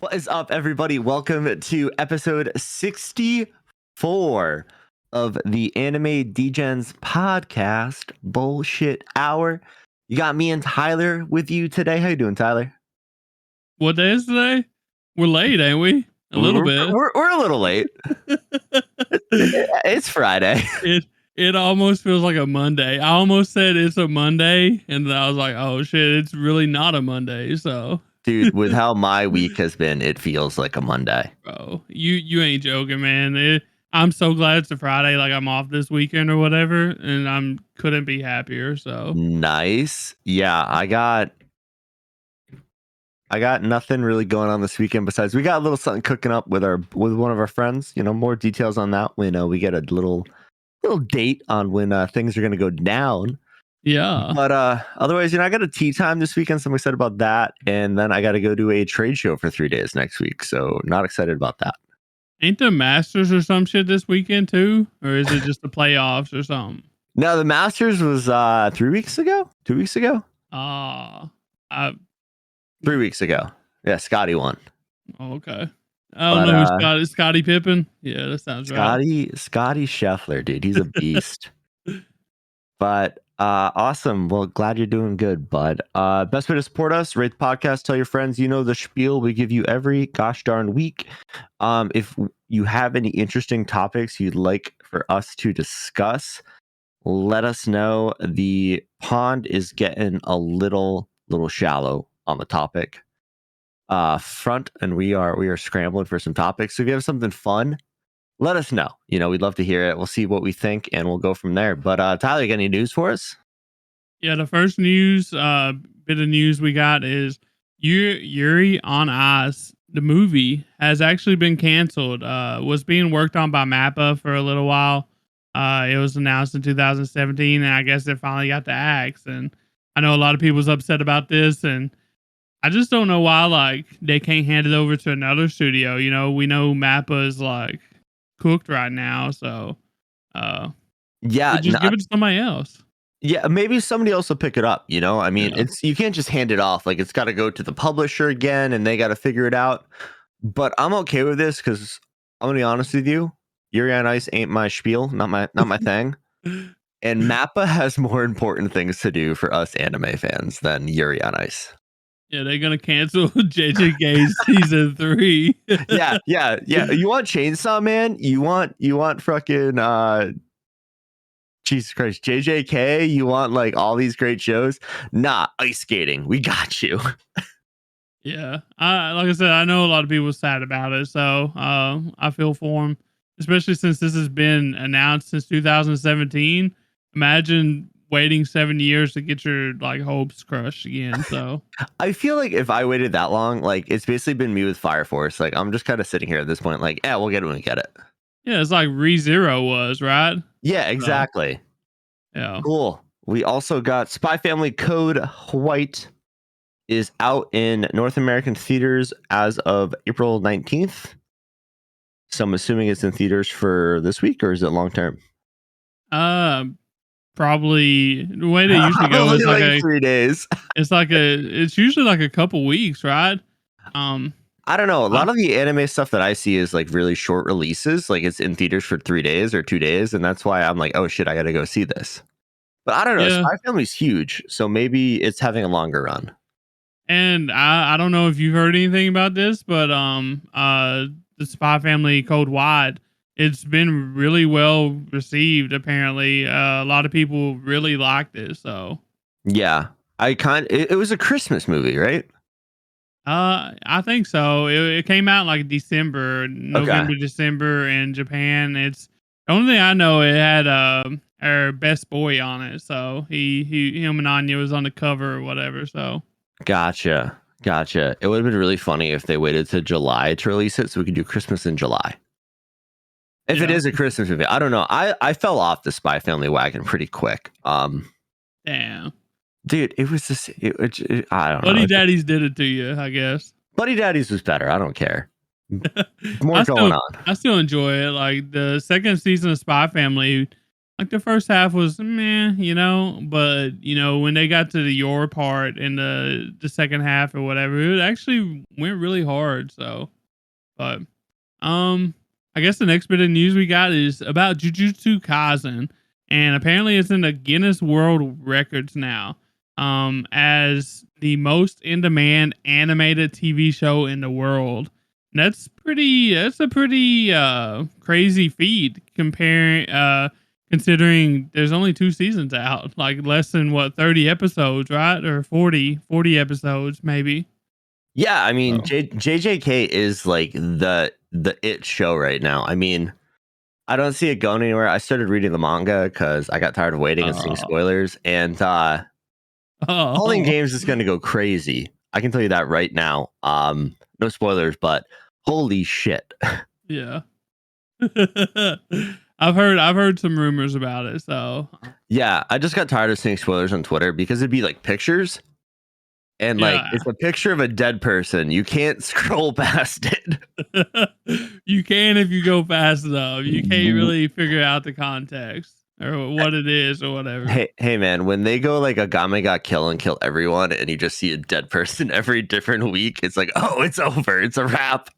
What is up, everybody? Welcome to episode 64 of the Anime Degens podcast bullshit hour. You got me and Tyler with you today. How you doing, Tyler? What day is today? We're late, ain't we? A little bit. We're a little late. It's Friday. It almost feels like a Monday. I almost said it's a Monday, and then I was like, oh shit, it's really not a Monday. So, dude, with how my week has been, it feels like a Monday. Bro, you ain't joking, man. I'm so glad it's a Friday. Like I'm off this weekend or whatever, and couldn't be happier. So nice. Yeah, I got nothing really going on this weekend besides we got a little something cooking up with one of our friends. You know, more details on that when we get a little date on when things are going to go down. Yeah. But otherwise, I got a tea time this weekend, so I'm excited about that. And then I got to go to a trade show for 3 days next week, so not excited about that. Ain't the Masters or some shit this weekend too? Or is it just the playoffs or something? No, the Masters was 3 weeks ago? 2 weeks ago? 3 weeks ago. Yeah, Scotty won. Oh, okay. I don't know. Scotty Pippen? Yeah, that sounds right. Scotty Scheffler, dude. He's a beast. But awesome. Well, glad you're doing good, bud. Best way to support us, rate the podcast, tell your friends, the spiel we give you every gosh darn week. If you have any interesting topics you'd like for us to discuss, let us know. The pond is getting a little shallow on the topic front, and we are scrambling for some topics. So if you have something fun, let us know. We'd love to hear it. We'll see what we think, and we'll go from there. But Tyler, you got any news for us? Yeah, the first bit of news we got is Yuri on Ice. The movie has actually been canceled. Was being worked on by MAPPA for a little while. It was announced in 2017, and I guess they finally got the axe. And I know a lot of people was upset about this, and I just don't know why they can't hand it over to another studio. We know MAPPA is cooked right now, so yeah, give it to somebody else. Yeah, maybe somebody else will pick it up. I mean, you can't just hand it off. It's got to go to the publisher again, and they got to figure it out. But I'm okay with this because I'm gonna be honest with you, Yuri on Ice ain't my spiel, not my thing. And MAPPA has more important things to do for us anime fans than Yuri on Ice. Yeah, they're gonna cancel JJK season 3. Yeah. You want Chainsaw Man? You want fucking Jesus Christ, JJK? You want all these great shows? Nah, ice skating. We got you. Yeah, like I said, I know a lot of people are sad about it, so I feel for them, especially since this has been announced since 2017. Imagine waiting 7 years to get your hopes crushed again. So I feel like if I waited that long, it's basically been me with Fire Force. I'm just kind of sitting here at this point, yeah, we'll get it when we get it. Yeah, it's like ReZero was, right? Yeah, exactly. So, yeah. Cool. We also got Spy Family Code White is out in North American theaters as of April 19th. So I'm assuming it's in theaters for this week, or is it long term? Probably the way they usually go is 3 days. It's usually a couple weeks, right? I don't know. A lot of the anime stuff that I see is really short releases. It's in theaters for 3 days or 2 days. And that's why I'm oh shit, I got to go see this. But I don't know. Yeah. Spy Family's huge. So maybe it's having a longer run. And I don't know if you've heard anything about this, but the Spy Family Code White, it's been really well received. Apparently, a lot of people really liked it. So yeah, it was a Christmas movie, right? I think so. It came out November, December in Japan. It's the only thing I know. It had our best boy on it, so him and Anya was on the cover or whatever. So gotcha. It would have been really funny if they waited to July to release it, so we could do Christmas in July. If it is a Christmas movie, I don't know. I fell off the Spy Family wagon pretty quick. Damn. Dude, it was just, I don't know. Buddy Daddies did it to you, I guess. Buddy Daddies was better. I don't care. More going on. I still enjoy it. The second season of Spy Family Like the first half was meh, but when they got to the your part in the second half or whatever, it actually went really hard. So, but um, I guess the next bit of news we got is about Jujutsu Kaisen, and apparently it's in the Guinness World Records now, as the most in-demand animated TV show in the world. And that's pretty. That's a pretty crazy feat comparing considering there's only 2 seasons out, like less than what 30 episodes, right? Or 40 episodes maybe. Yeah, I mean, So, JJK is like the it show right now. I mean, I don't see it going anywhere. I started reading the manga because I got tired of waiting and seeing uh, spoilers, and Calling oh, Games is going to go crazy. I can tell you that right now. No spoilers, but holy shit. yeah. I've heard some rumors about it. So Yeah, I just got tired of seeing spoilers on Twitter because it'd be like pictures and like yeah, it's a picture of a dead person. You can't scroll past it. you can if you go fast enough. You can't really figure out the context or what it is or whatever. Hey man, when they go like a Game got kill and kill everyone and you just see a dead person every different week, it's like, oh, it's over. It's a wrap.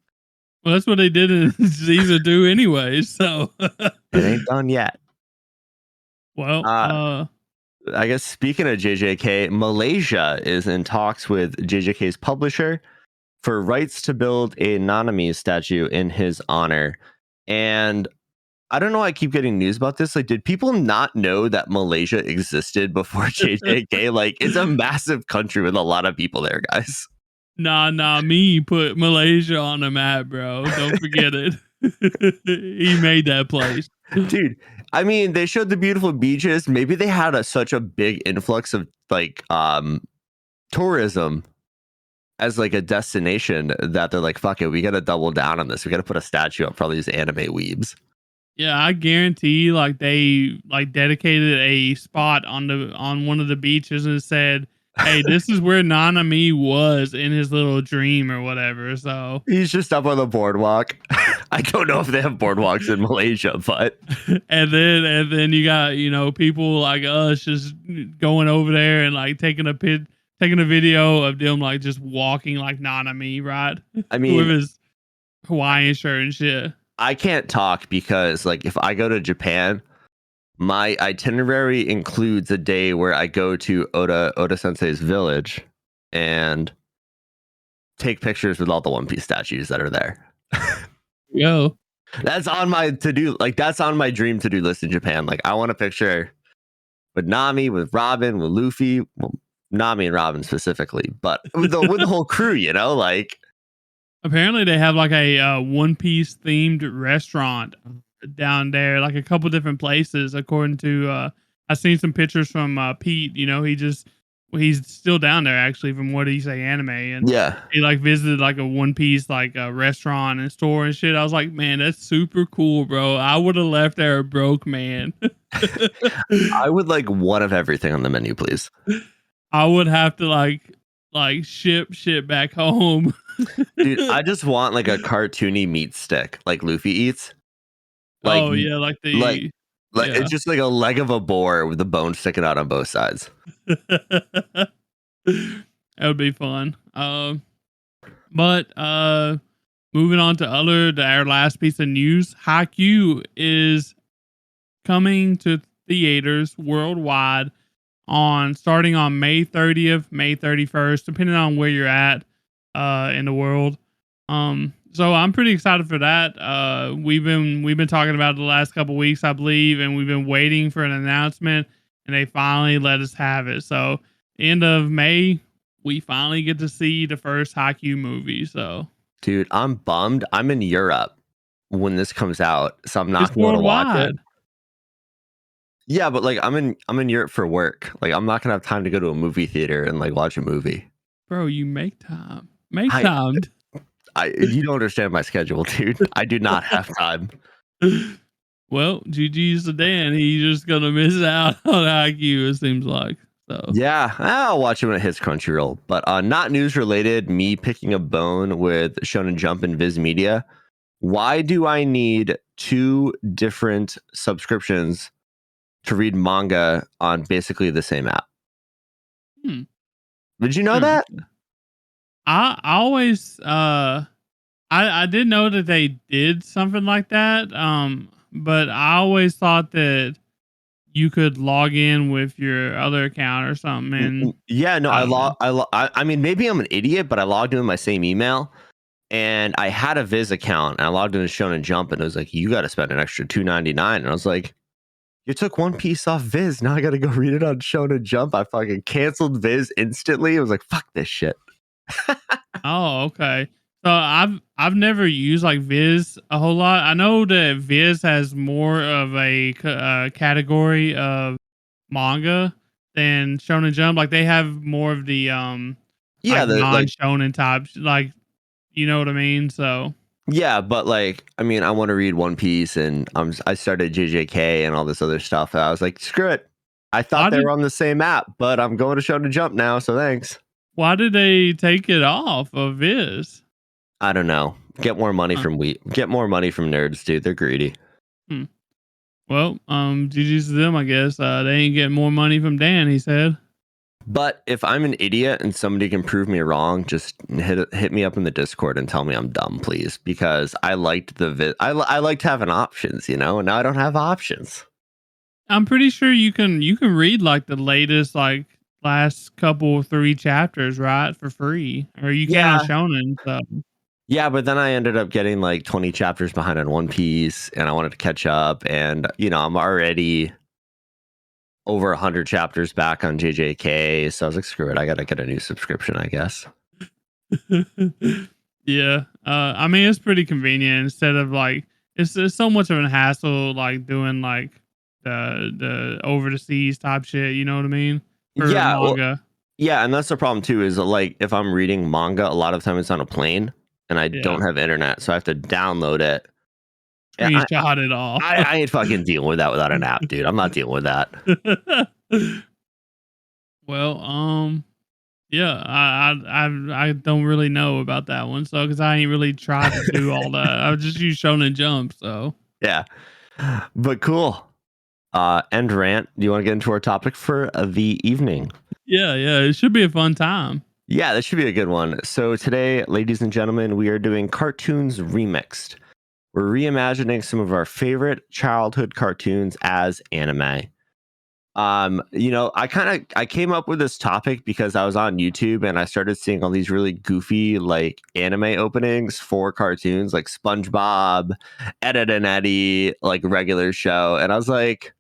Well, that's what they did in season 2 anyway. So, It ain't done yet. well, Uh I guess speaking of JJK, Malaysia is in talks with JJK's publisher for rights to build a Nanami statue in his honor. And I don't know why I keep getting news about this. Like, did people not know that Malaysia existed before JJK? Like, it's a massive country with a lot of people there, guys. nah, me put Malaysia on the map, bro. Don't forget it. He made that place. Dude, I mean, they showed the beautiful beaches. Maybe they had such a big influx of like tourism as like a destination that they're like, fuck it, we gotta double down on this. We gotta put a statue up for all these anime weebs. Yeah, I guarantee like they like dedicated a spot on one of the beaches and said, "Hey, this is where Nanami was in his little dream or whatever." So, He's just up on the boardwalk. I don't know if they have boardwalks in Malaysia, but and then you got, people like us just going over there and like taking a video of them like just walking like Nanami, right? I With mean, his Hawaiian shirt and shit. I can't talk because like if I go to Japan, my itinerary includes a day where I go to Oda Sensei's village and take pictures with all the One Piece statues that are there. Yo. That's on my to-do, like that's on my dream to-do list in Japan. Like I want a picture with Nami, with Robin, with Luffy, well, Nami and Robin specifically, but with the whole crew, like Apparently, they have like a One Piece themed restaurant down there, like a couple different places. According to, I seen some pictures from Pete. He's still down there actually, from what he say anime, and yeah. he like visited like a One Piece like a restaurant and store and shit. I was like, man, that's super cool, bro. I would have left there a broke man. I would like one of everything on the menu, please. I would have to like ship shit back home. Dude, I just want like a cartoony meat stick like Luffy eats. Like Oh yeah, like like the like yeah. it's just like a leg of a boar with the bone sticking out on both sides. That would be fun. But moving on to our last piece of news, Haikyuu is coming to theaters worldwide on starting on May 30th, May 31st, depending on where you're at in the world. So I'm pretty excited for that. We've been talking about it the last couple weeks, I believe, and we've been waiting for an announcement, and they finally let us have it. So end of May, we finally get to see the first Haikyuu movie. So Dude, I'm bummed. I'm in Europe when this comes out, so I'm not it's gonna be able to watch it. worldwide, Yeah, but like I'm in Europe for work. Like I'm not gonna have time to go to a movie theater and like watch a movie. bro. You make time. Make I time. I you don't understand my schedule, dude. I do not have time. Well, GG's to Dan. He's just gonna miss out on IQ. It seems like so. Yeah, I'll watch it when it hits Crunchyroll. But not news related. Me picking a bone with Shonen Jump and Viz Media. Why do I need two different subscriptions to read manga on basically the same app. Hmm. Did you know that? Interesting. I always I did know that they did something like that. But I always thought that you could log in with your other account or something, and Yeah, no, I don't know. I mean, maybe I'm an idiot, but I logged in with my same email, and I had a Viz account, and I logged into Shonen Jump, and it was like, you got to spend an extra $2.99, and I was like, you took One Piece off Viz, now I got to go read it on Shonen Jump. I fucking canceled Viz instantly. I was like, fuck this shit. Oh, okay. So I've never used like Viz a whole lot. I know that Viz has more of a category of manga than Shonen Jump. Like they have more of the Yeah, like the non like shonen types. Like you know what I mean. So yeah, but like, I mean, I want to read One Piece, and I started JJK and all this other stuff. And I was like, screw it. I why thought they did were on the same app, but I'm going to Shonen Jump now, so thanks. why did they take it off of Viz? I don't know. Get more money Huh. from get more money from nerds, dude. They're greedy. Hmm. Well, GG's to them, I guess. They ain't getting more money from Dan, he said. But if I'm an idiot and somebody can prove me wrong, just hit me up in the Discord and tell me I'm dumb, please. Because I liked I liked having options, you know, and now I don't have options. I'm pretty sure you can read like the latest like last couple 3 chapters, right, for free, or you can on Yeah. Shonen. So Yeah, but then I ended up getting like 20 chapters behind on One Piece, and I wanted to catch up, and you know, I'm already over 100 chapters back on JJK, so I was like, screw it, I gotta get a new subscription, I guess. yeah, I mean it's pretty convenient instead of like it's so much of a hassle like doing like the over the seas type shit. You know what I mean for Yeah, well, manga. yeah, and that's the problem too. Is like if I'm reading manga, a lot of time it's on a plane, and I Yeah, don't have internet, so I have to download it. Yeah, screenshot it all. I ain't fucking dealing with that without an app, dude. I'm not dealing with that. Well, yeah, I don't really know about that one, so because I ain't really tried to do all that. I just use Shonen Jump, so Yeah, but cool. End rant. Do you want to get into our topic for the evening? yeah, it should be a fun time. Yeah, that should be a good one. So today, ladies and gentlemen, we are doing cartoons remixed. We're reimagining some of our favorite childhood cartoons as anime. You know, I came up with this topic because I was on YouTube and I started seeing all these really goofy like anime openings for cartoons like SpongeBob, Ed, and Eddie, like regular show. And I was like,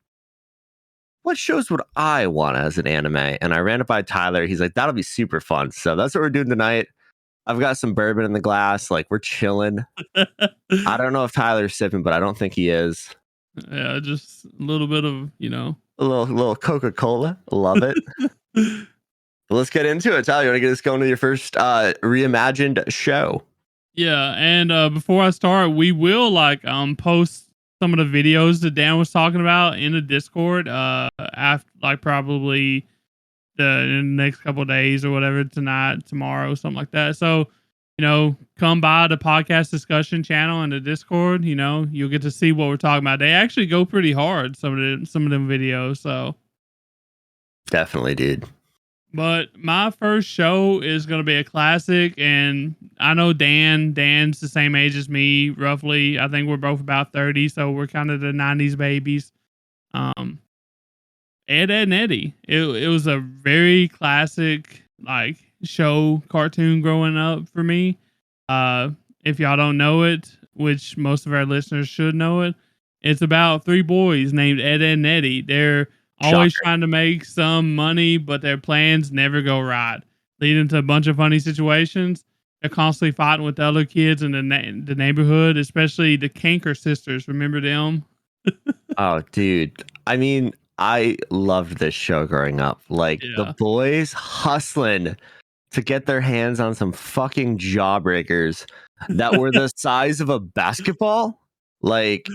what shows would I want as an anime? And I ran it by Tyler. He's like, that'll be super fun. So that's what we're doing tonight. I've got some bourbon in the glass. Like we're chilling. I don't know if Tyler's sipping, but I don't think he is. Yeah, just a little bit of A little Coca-Cola. Love it. But let's get into it. Tyler, you want to get us going to your first reimagined show? Yeah, and before I start, we will like post some of the videos that Dan was talking about in the Discord after like probably in the next couple of days or whatever, tonight, tomorrow, something like that. So, come by the podcast discussion channel in the Discord. You'll get to see what we're talking about. They actually go pretty hard, some of them videos. So, Definitely, dude. but my first show is going to be a classic, and I know Dan's the same age as me, roughly. I think we're both about 30, so we're kind of the 90s babies. Um, Ed, and Eddie. It was a very classic like show cartoon growing up for me. Uh, if y'all don't know it, which most of our listeners should know it, it's about 3 boys named Ed and Eddie. They're always Shocker. trying to make some money, but their plans never go right, leading to a bunch of funny situations. They're constantly fighting with the other kids in the neighborhood, especially the Canker sisters. Remember them? Oh, dude. I mean, I loved this show growing up. Like the Yeah. boys hustling to get their hands on some fucking jawbreakers that were the size of a basketball. Like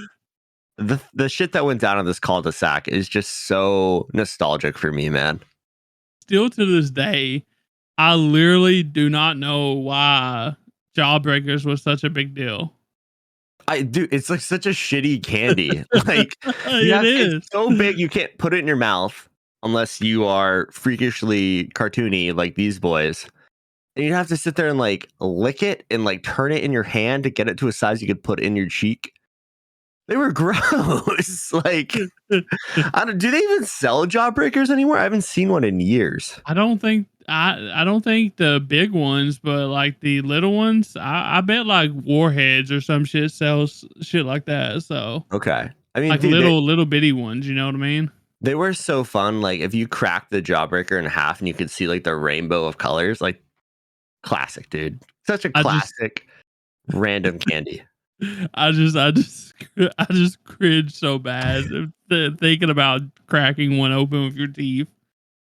the shit that went down on this cul-de-sac is just so nostalgic for me, man. Still to this day, I literally do not know why Jawbreakers was such a big deal. I do. It's like such a shitty candy. Like It it's is. so big you can't put it in your mouth unless you are freakishly cartoony like these boys. And you have to sit there and like lick it and like turn it in your hand to get it to a size you could put in your cheek. They were gross. Like, I don't. Do they even sell Jawbreakers anymore? I haven't seen one in years. I don't think the big ones, but like the little ones, I bet like Warheads or some shit sells shit like that. So Okay. I mean, like dude, little bitty ones, you know what I mean? they were so fun. Like, if you crack the Jawbreaker in half and you could see like the rainbow of colors, like classic, dude. Such a I just classic random candy. I just cringe so bad thinking about cracking one open with your teeth.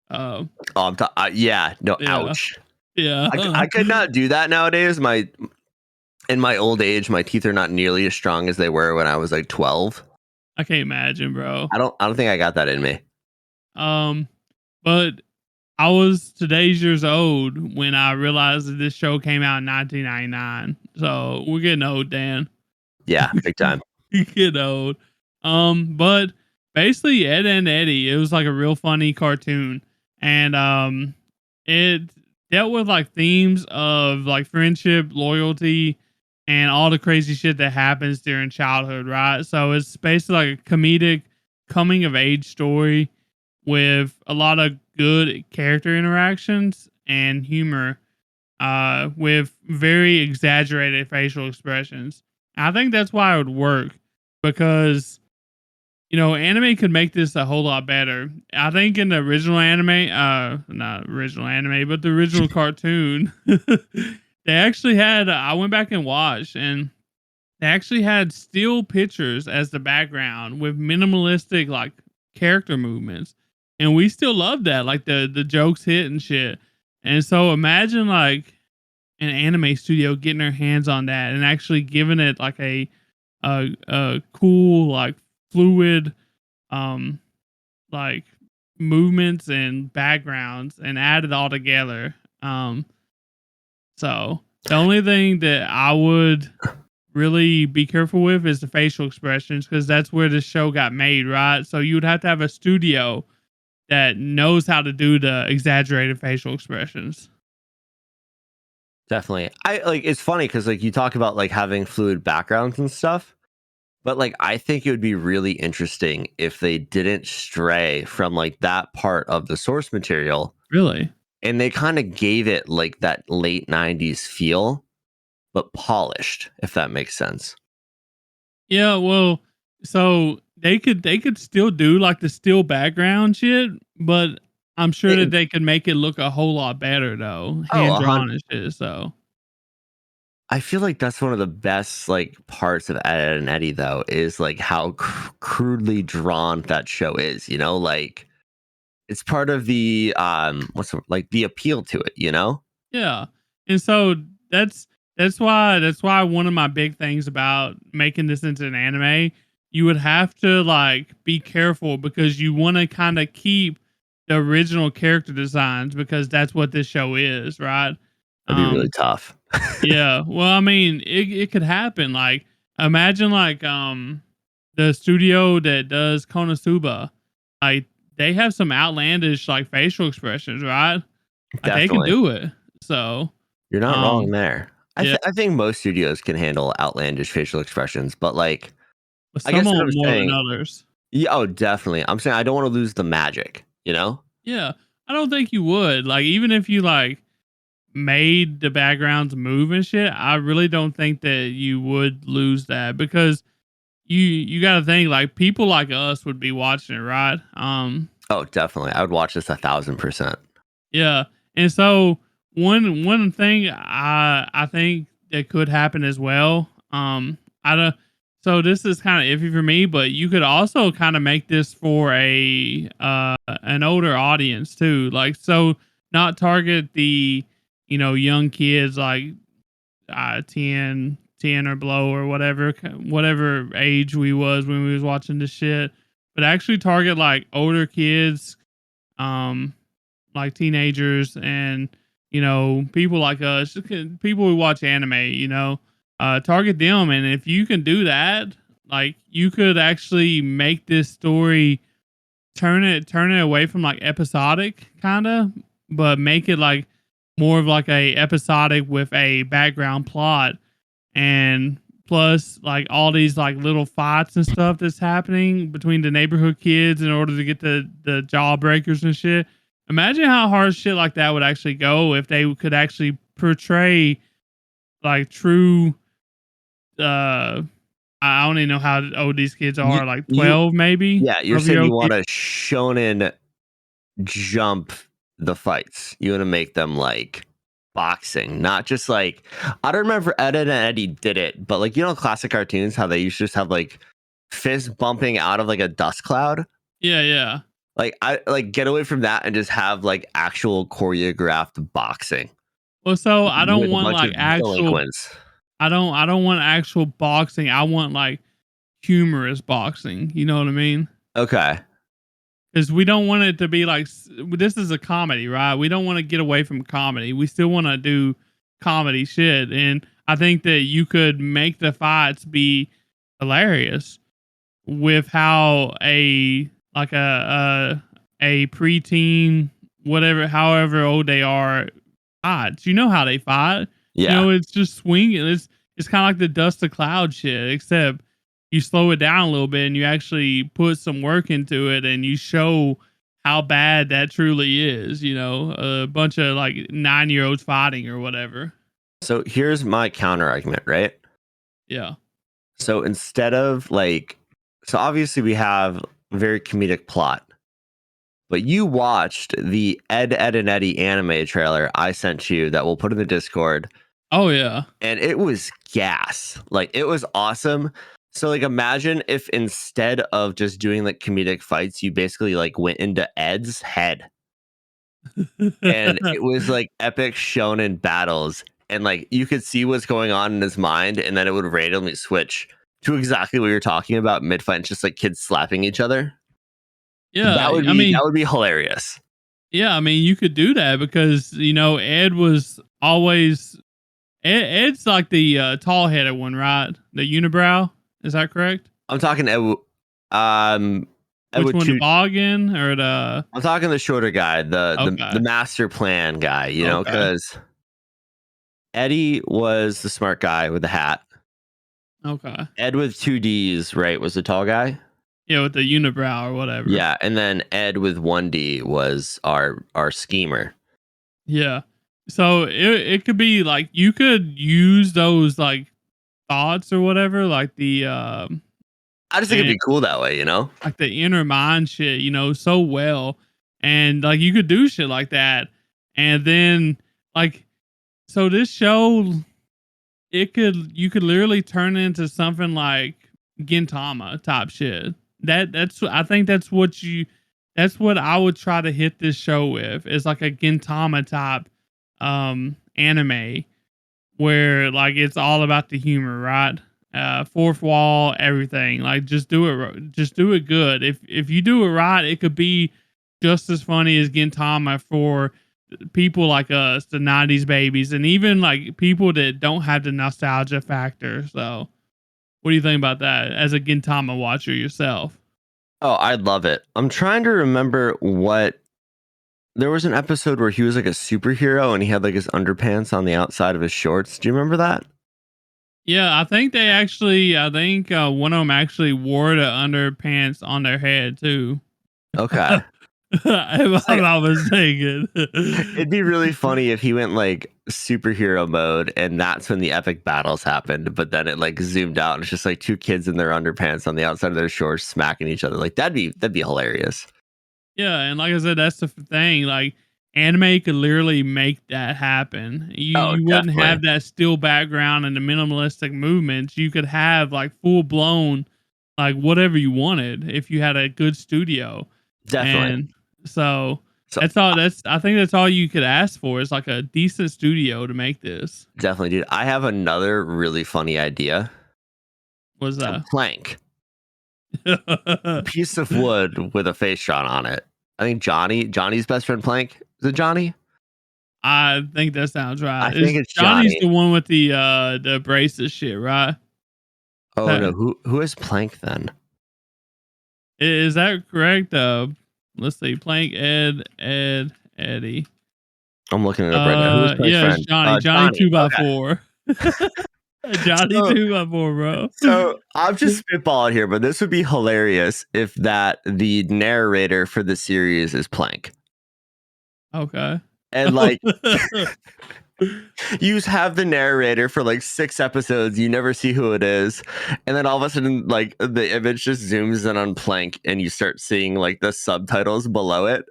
Uh, Oh, yeah. No, yeah, ouch. yeah. I could not do that nowadays. In my old age, my teeth are not nearly as strong as they were when I was like 12. I can't imagine, bro. I don't think I got that in me. Um, but I was today's years old when I realized that this show came out in 1999. So we're getting old, Dan. Yeah, big time. We're getting old. But basically Ed and Eddie, it was like a real funny cartoon. And it dealt with like themes of like friendship, loyalty, and all the crazy shit that happens during childhood, right? So it's basically like a comedic coming of age story with a lot of good character interactions and humor, with very exaggerated facial expressions. I think that's why it would work because anime could make this a whole lot better. I think in the original anime, not original anime, but the original cartoon, they actually had. I went back and watched, and they actually had still pictures as the background with minimalistic like character movements, and we still love that. Like the jokes hit and shit. And so imagine like an anime studio getting their hands on that and actually giving it like a cool like fluid um like movements and backgrounds and add it all together. So the only thing that I would really be careful with is the facial expressions because that's where the show got made, right? So you would have to have a studio that knows how to do the exaggerated facial expressions. Definitely. I like it's funny because like you talk about like having fluid backgrounds and stuff, but like I think it would be really interesting if they didn't stray from like that part of the source material Really? and they kind of gave it like that late 90s feel, but polished, if that makes sense. Yeah, well, so they could still do like the still background shit, but I'm sure that And, they could make it look a whole lot better though, oh, hand drawn and shit. So I feel like that's one of the best like parts of Ed and Eddie though is like how crudely drawn that show is, like it's part of the like the appeal to it, yeah, and so that's that's why one of my big things about making this into an anime, you would have to like be careful because you want to kind of keep the original character designs because that's what this show is, right? That'd be really Um, tough. Yeah. Well, I mean, it could happen. Like, imagine like the studio that does Konosuba, like they have some outlandish like facial expressions, right? Like they can Definitely. do it. So, You're not wrong um, there. yeah, I think most studios can handle outlandish facial expressions, but like but I some guess of what them I'm more than saying, others. yeah, oh, definitely. I'm saying I don't want to lose the magic. Yeah, I don't think you would. Like, even if you like made the backgrounds move and shit, I really don't think that you would lose that because you got to think like people like us would be watching it, right? Oh, definitely. I would watch this 1,000%. Yeah, and so one thing I think that could happen as well. I don't. So this is kind of iffy for me, but you could also kind of make this for a an older audience too. Like, so not target the young kids like 10 or below or whatever age we was when we was watching this shit, but actually target like older kids, um like teenagers and people like us, people who watch anime. target them. And if you can do that, like you could actually make this story turn it away from like episodic kind of, but make it like more of like a episodic with a background plot, and plus like all these like little fights and stuff that's happening between the neighborhood kids in order to get the jawbreakers and shit. Imagine how hard shit like that would actually go if they could actually portray like true uh I don't even know how old these kids You, are, like you 12 maybe, yeah, you're 12 saying year you old want kids. to shonen jump the fights. You want to make them like boxing, not just like I don't remember Ed and Eddie did it, but like classic cartoons how they used to just have like fists bumping out of like a dust cloud. Yeah, yeah. Like I like get away from that and just have like actual choreographed boxing Well, so I don't with a want bunch like of actual delinquents. I don't want actual boxing. I want like humorous boxing. You know what I mean? Okay. Because we don't want it to be like this is a comedy, right? We don't want to get away from comedy. We still want to do comedy shit, and I think that you could make the fights be hilarious with how a like a preteen, whatever, however old they are, fights. You know how they fight. You Yeah. know, it's just swinging. It's kind of like the dust to cloud shit, except you slow it down a little bit and you actually put some work into it and you show how bad that truly is. You know, a bunch of like 9-year-olds fighting or whatever. So here's my counter argument, right? Yeah. So instead of like, so obviously we have a very comedic plot, but you watched the Ed, and Eddie anime trailer I sent you that we'll put in the Discord, Oh yeah. and it was gas. Like it was awesome. So like imagine if instead of just doing like comedic fights, you basically like went into Ed's head and it was like epic shonen battles, and like you could see what's going on in his mind, and then it would randomly switch to exactly what you're talking about mid fight, just like kids slapping each other. Yeah. I mean, That would be hilarious. yeah. I mean, you could do that because you know Ed was always Ed's like the tall headed one, right? The unibrow. Is that correct? I'm talking um Which Edward one, the two. Boggin or the? I'm talking the shorter guy, the Okay, master plan guy, okay, because Eddie was the smart guy with the hat. okay. Ed with two D's, right, was the tall guy. Yeah, with the unibrow or whatever. Yeah, and then Ed with one D was our schemer. Yeah. So it could be like you could use those like thoughts or whatever, like the I just think it'd and be cool that way, like the inner mind shit, you know, so well, and like you could do shit like that, and then like so this show you could literally turn into something like Gintama type shit. That's I think that's what I would try to hit this show with, is like a Gintama type anime where like it's all about the humor, right? Fourth wall, everything. Like just do it good. If you do it right, it could be just as funny as Gintama for people like us, the 90s babies, and even like people that don't have the nostalgia factor. So, what do you think about that as a Gintama watcher yourself? Oh, I'd love it. I'm trying to remember what there was an episode where he was like a superhero and he had like his underpants on the outside of his shorts. Do you remember that? Yeah, I think I think one of them actually wore the underpants on their head too. Okay. If It's I'm like not mistaken. it'd be really funny if he went like superhero mode and that's when the epic battles happened, but then it like zoomed out and it's just like two kids in their underpants on the outside of their shorts smacking each other. Like that'd be hilarious. Yeah, and like I said, that's the thing. Like anime could literally make that happen. Oh, You wouldn't definitely. have that still background and the minimalistic movements. You could have like full blown like whatever you wanted if you had a good studio. Definitely. And so So that's I think that's all you could ask for is like a decent studio to make this. definitely, dude. I have another really funny idea. Was A that? plank. A piece of wood with a face drawn on it. I think Johnny's best friend Plank. Is it Johnny? I think that sounds I right. think Is it's Johnny's Johnny. the one with the braces shit, right? Oh no, That who is Plank then? is that correct? Let's see. Plank, Ed, Eddie. I'm looking it up right now. Who is Plank's Yeah, it's friend? Johnny. Johnny Johnny. two by Okay. four. Johnny So two by four, bro. I'm just spitballing here, but this would be hilarious if the narrator for the series is Plank. Okay. And like you have the narrator for like 6 episodes, you never see who it is, and then all of a sudden, like the image just zooms in on Plank, and you start seeing like the subtitles below it.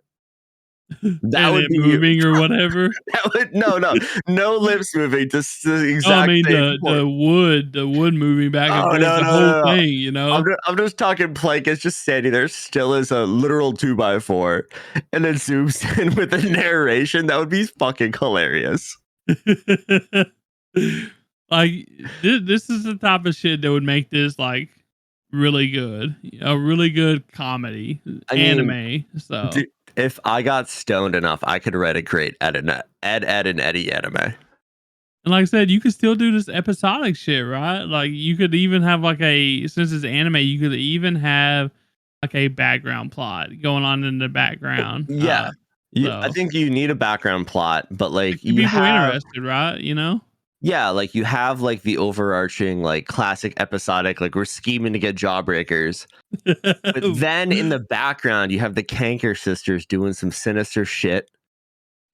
And That would it be moving or whatever. that would no lips moving, just the Oh, I exact mean same point. the wood moving back and Oh forth, no the no whole no no! thing, you know? I'm just talking Plank is just standing there, still as a literal 2x4, and then zooms in with the narration. That would be fucking hilarious. Like this is the type of shit that would make this like really good, a really good comedy I mean, anime. So, dude, if I got stoned enough, I could write a great Ed and Eddie anime. and like I said, you could still do this episodic shit, right? Like you could even have like since it's anime, you could even have like a background plot going on in the background. Yeah, I So think you need a background plot, but to like keep you people have interested, right? You know? yeah, like you have like the overarching like classic episodic, like we're scheming to get jawbreakers. But then in the background, you have the Kanker sisters doing some sinister shit.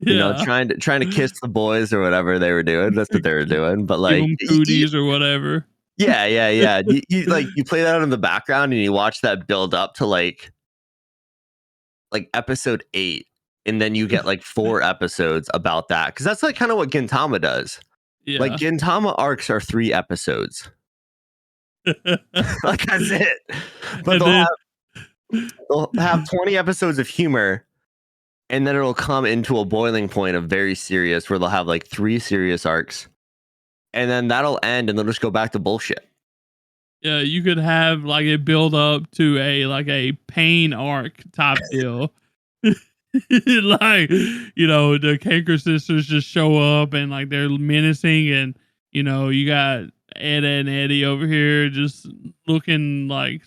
You know, Yeah. trying to kiss the boys or whatever they were doing. That's what they were doing. But Give like, them cooties or whatever. yeah, yeah, yeah. You like you play that in the background and you watch that build up to like episode 8, and then you get like 4 episodes about that because that's like kind of what Gintama does. Like Yeah. Gintama arcs are 3 episodes. Like that's it. But And then they'll have 20 episodes of humor, and then it'll come into a boiling point of very serious where they'll have like 3 serious arcs, and then that'll end and they'll just go back to bullshit. yeah, you could have like it build up to a like a pain arc type deal. Like, the Kanker sisters just show up and like they're menacing, and you got Ed and Eddie over here just looking like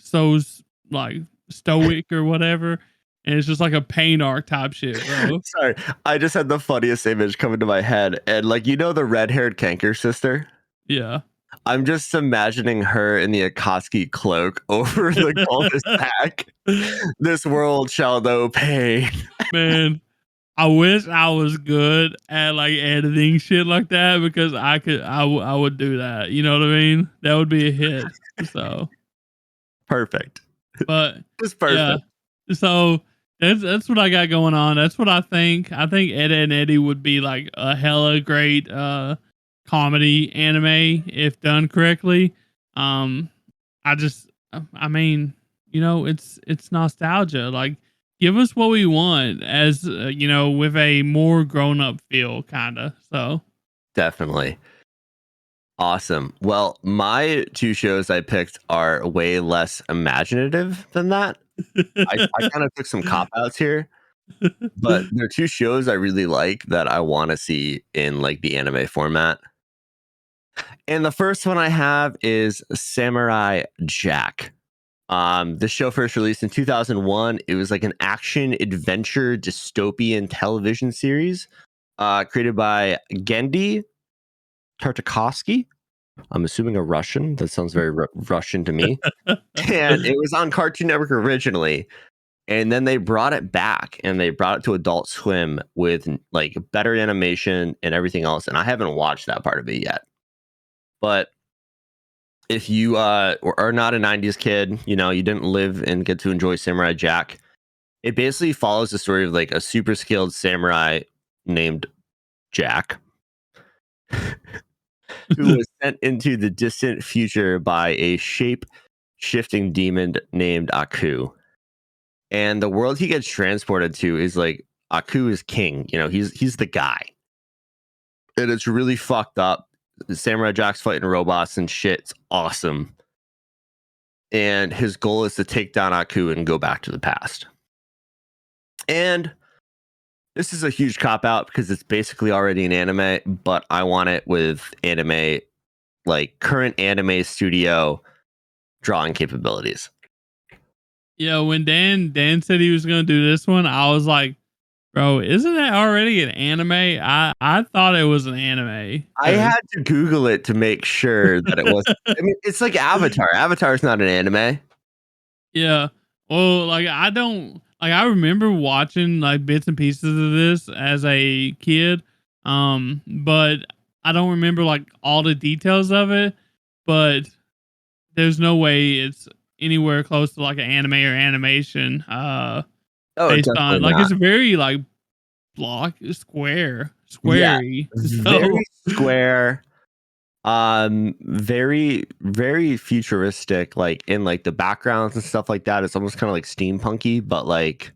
like stoic or whatever. And it's just like a pain arc type shit, bro. Sorry, I just had the funniest image come into my head, and like the red-haired Kanker sister. Yeah. I'm just imagining her in the Akatsuki cloak over the cul-de-sac. This world shall know pain. Man, I wish I was good at like editing shit like that because I would do that. You know what I mean? That would be a hit. So, Perfect. but Just yeah. perfect. So that's what I got going on. That's what I think. I think Ed and Eddie would be like a hella great comedy anime if done correctly. Um I mean, it's nostalgia. Like give us what we want as with a more grown up feel kind of. So, Definitely. Awesome. Well, my 2 shows I picked are way less imaginative than that. I kind of took some cop outs here, but they're 2 shows I really like that I want to see in like the anime format. And the first one I have is Samurai Jack. The show first released in 2001. It was like an action adventure dystopian television series created by Gendy Tartakovsky. I'm assuming a Russian. That sounds very Russian to me. And it was on Cartoon Network originally. And then they brought it back and they brought it to Adult Swim with like better animation and everything else. And I haven't watched that part of it yet. But if you are not a 90s kid, you didn't live and get to enjoy Samurai Jack, it basically follows the story of like a super skilled samurai named Jack who was sent into the distant future by a shape shifting demon named Aku. And the world he gets transported to is like Aku is king. He's the guy. And it's really fucked up. Samurai Jack's fighting robots and shit. It's awesome. And his goal is to take down Aku and go back to the past. And This is a huge cop out because it's basically already an anime, but I want it with anime, like current anime studio drawing capabilities. Yeah, when Dan said he was gonna do this one, I was like, bro, isn't that already an anime? I thought it was an anime. I had to Google it to make sure that it was. I mean, it's like Avatar. Avatar is not an anime. Yeah. Well, like I don't like I remember watching like bits and pieces of this as a kid. But I don't remember like all the details of it, but there's no way it's anywhere close to like an anime or animation Oh, based definitely on like not. it's very like Yeah, squarey. So very square. Very, very futuristic, like in like the backgrounds and stuff like that. It's almost kind of like steampunky, but like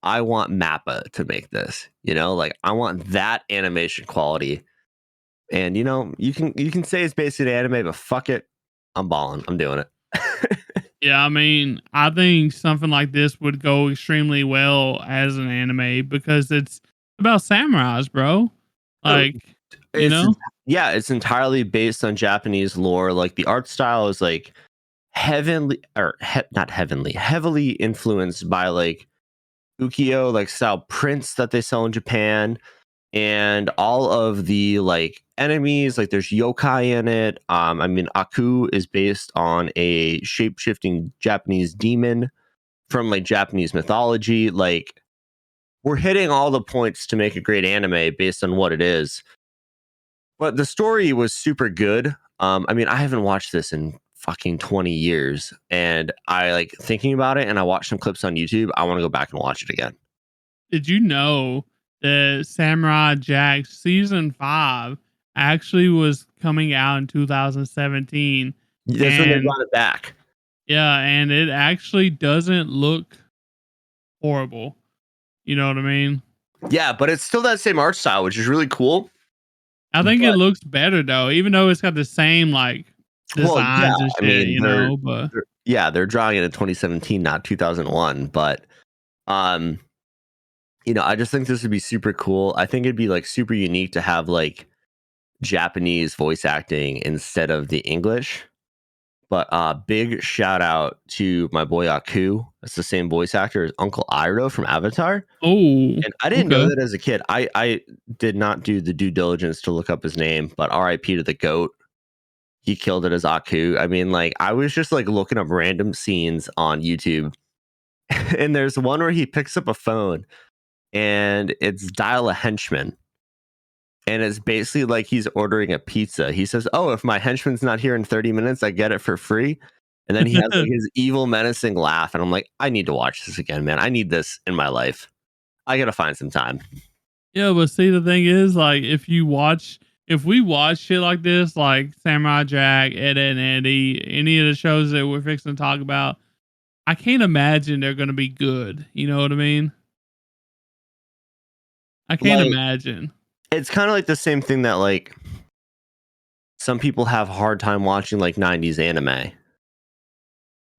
I want Mappa to make this, like I want that animation quality. And you can say it's basically anime, but fuck it. I'm balling. I'm doing it. yeah, I mean, I think something like this would go extremely well as an anime because it's about samurais, bro. Oh, Like, you it's know? yeah, it's entirely based on Japanese lore. Like the art style is like heavenly or not heavenly, heavily influenced by like ukiyo like style prints that they sell in Japan, and all of the like enemies, like there's yokai in it. I mean, Aku is based on a shape-shifting Japanese demon from like Japanese mythology. Like we're hitting all the points to make a great anime based on what it is. But the story was super good. I mean, I haven't watched this in fucking 20 years, and I like thinking about it, and I watched some clips on YouTube. I want to go back and watch it again. Did you know that Samurai Jack season 5 actually was coming out in 2017? That's when they And brought it back. yeah, and it actually doesn't look horrible. You know what I mean? Yeah, but it's still that same art style, which is really cool. I think it But looks better though, even though it's got the same like well, yeah, designs and I shit, mean, you know, but they're drawing it in 2017, not 2001. But um, I just think this would be super cool. I think it'd be like super unique to have like Japanese voice acting instead of the English. But big shout out to my boy Aku. That's the same voice actor as Uncle Iroh from Avatar. oh, And I didn't know okay. that as a kid. I did not do the due diligence to look up his name, but RIP to the GOAT. He killed it as Aku. I mean, like, I was just like looking up random scenes on YouTube, and there's one where he picks up a phone and it's dial a henchman. And it's basically like he's ordering a pizza. He says, "Oh, if my henchman's not here in 30 minutes, I get it for free." And then he has like his evil, menacing laugh. And I'm like, I need to watch this again, man. I need this in my life. I gotta find some time. Yeah, but see, the thing is, like, if we watch shit like this, like Samurai Jack, Ed, Ed and Eddie, any of the shows that we're fixing to talk about, I can't imagine they're going to be good. You know what I mean? I can't Like, imagine. it's kind of like the same thing that like some people have a hard time watching like 90s anime,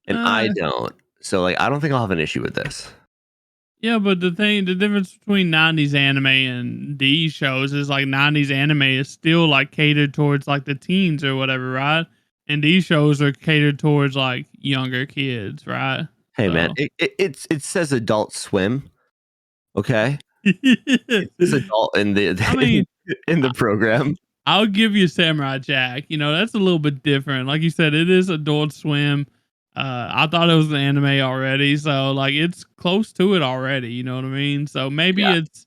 and I Uh, don't. So like I don't think I'll have an issue with this. yeah, but the difference between 90s anime and these shows is like 90s anime is still like catered towards like the teens or whatever, right? And these shows are catered towards like younger kids, right? Hey man, So. it says Adult Swim, okay? It says adult in the I mean, in the program. I'll give you Samurai Jack. You know, that's a little bit different. Like you said, it is Adult Swim. I thought it was an anime already, so like it's close to it already. You know what I mean? So maybe Yeah. it's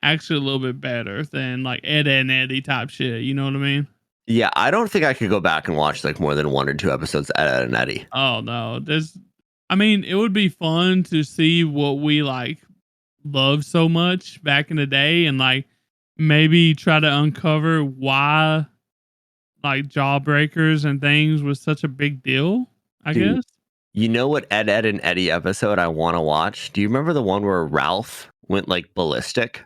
actually a little bit better than like Ed, Ed and Eddie type shit. You know what I mean? Yeah, I don't think I could go back and watch like more than 1 or 2 episodes at Ed and Eddie. Oh no, I mean, it would be fun to see what we like loved so much back in the day, and like maybe try to uncover why like jawbreakers and things was such a big deal, I Dude, guess. you know what Ed and Eddie episode I wanna watch? Do you remember the one where Ralph went, like, ballistic?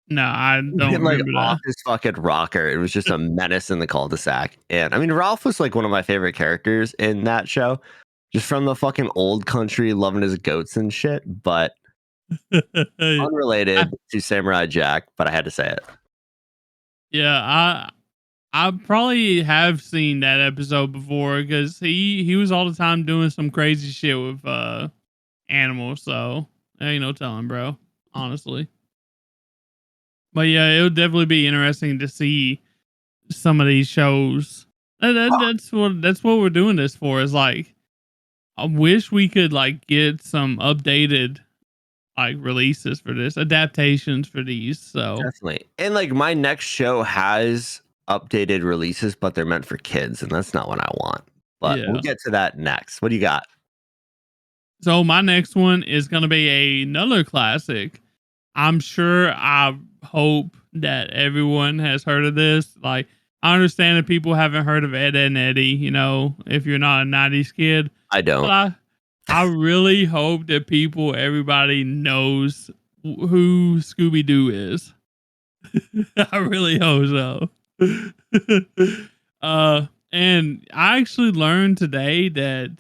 No, I don't Went, like, remember off that. his fucking rocker. It was just a menace in the cul-de-sac, and, I mean, Ralph was, like, one of my favorite characters in that show, just from the fucking old country, loving his goats and shit, but I, Unrelated to Samurai Jack, but I had to say it. yeah, I probably have seen that episode before because he was all the time doing some crazy shit with animals. So there ain't no telling, bro. Honestly, but yeah, it would definitely be interesting to see some of these shows. That's what we're doing this for. Is like I wish we could like get some updated like releases for this, adaptations for these. So Definitely. And like my next show has updated releases, but they're meant for kids, and that's not what I want. But we'll yeah. get to that next. What do you got? So my next one is gonna be another classic. I'm sure I hope that everyone has heard of this. Like I understand that people haven't heard of Ed, Ed and Eddie, you know, if you're not a 90s kid. I But don't. I really hope that everybody knows who Scooby Doo is. I really hope so. And I actually learned today that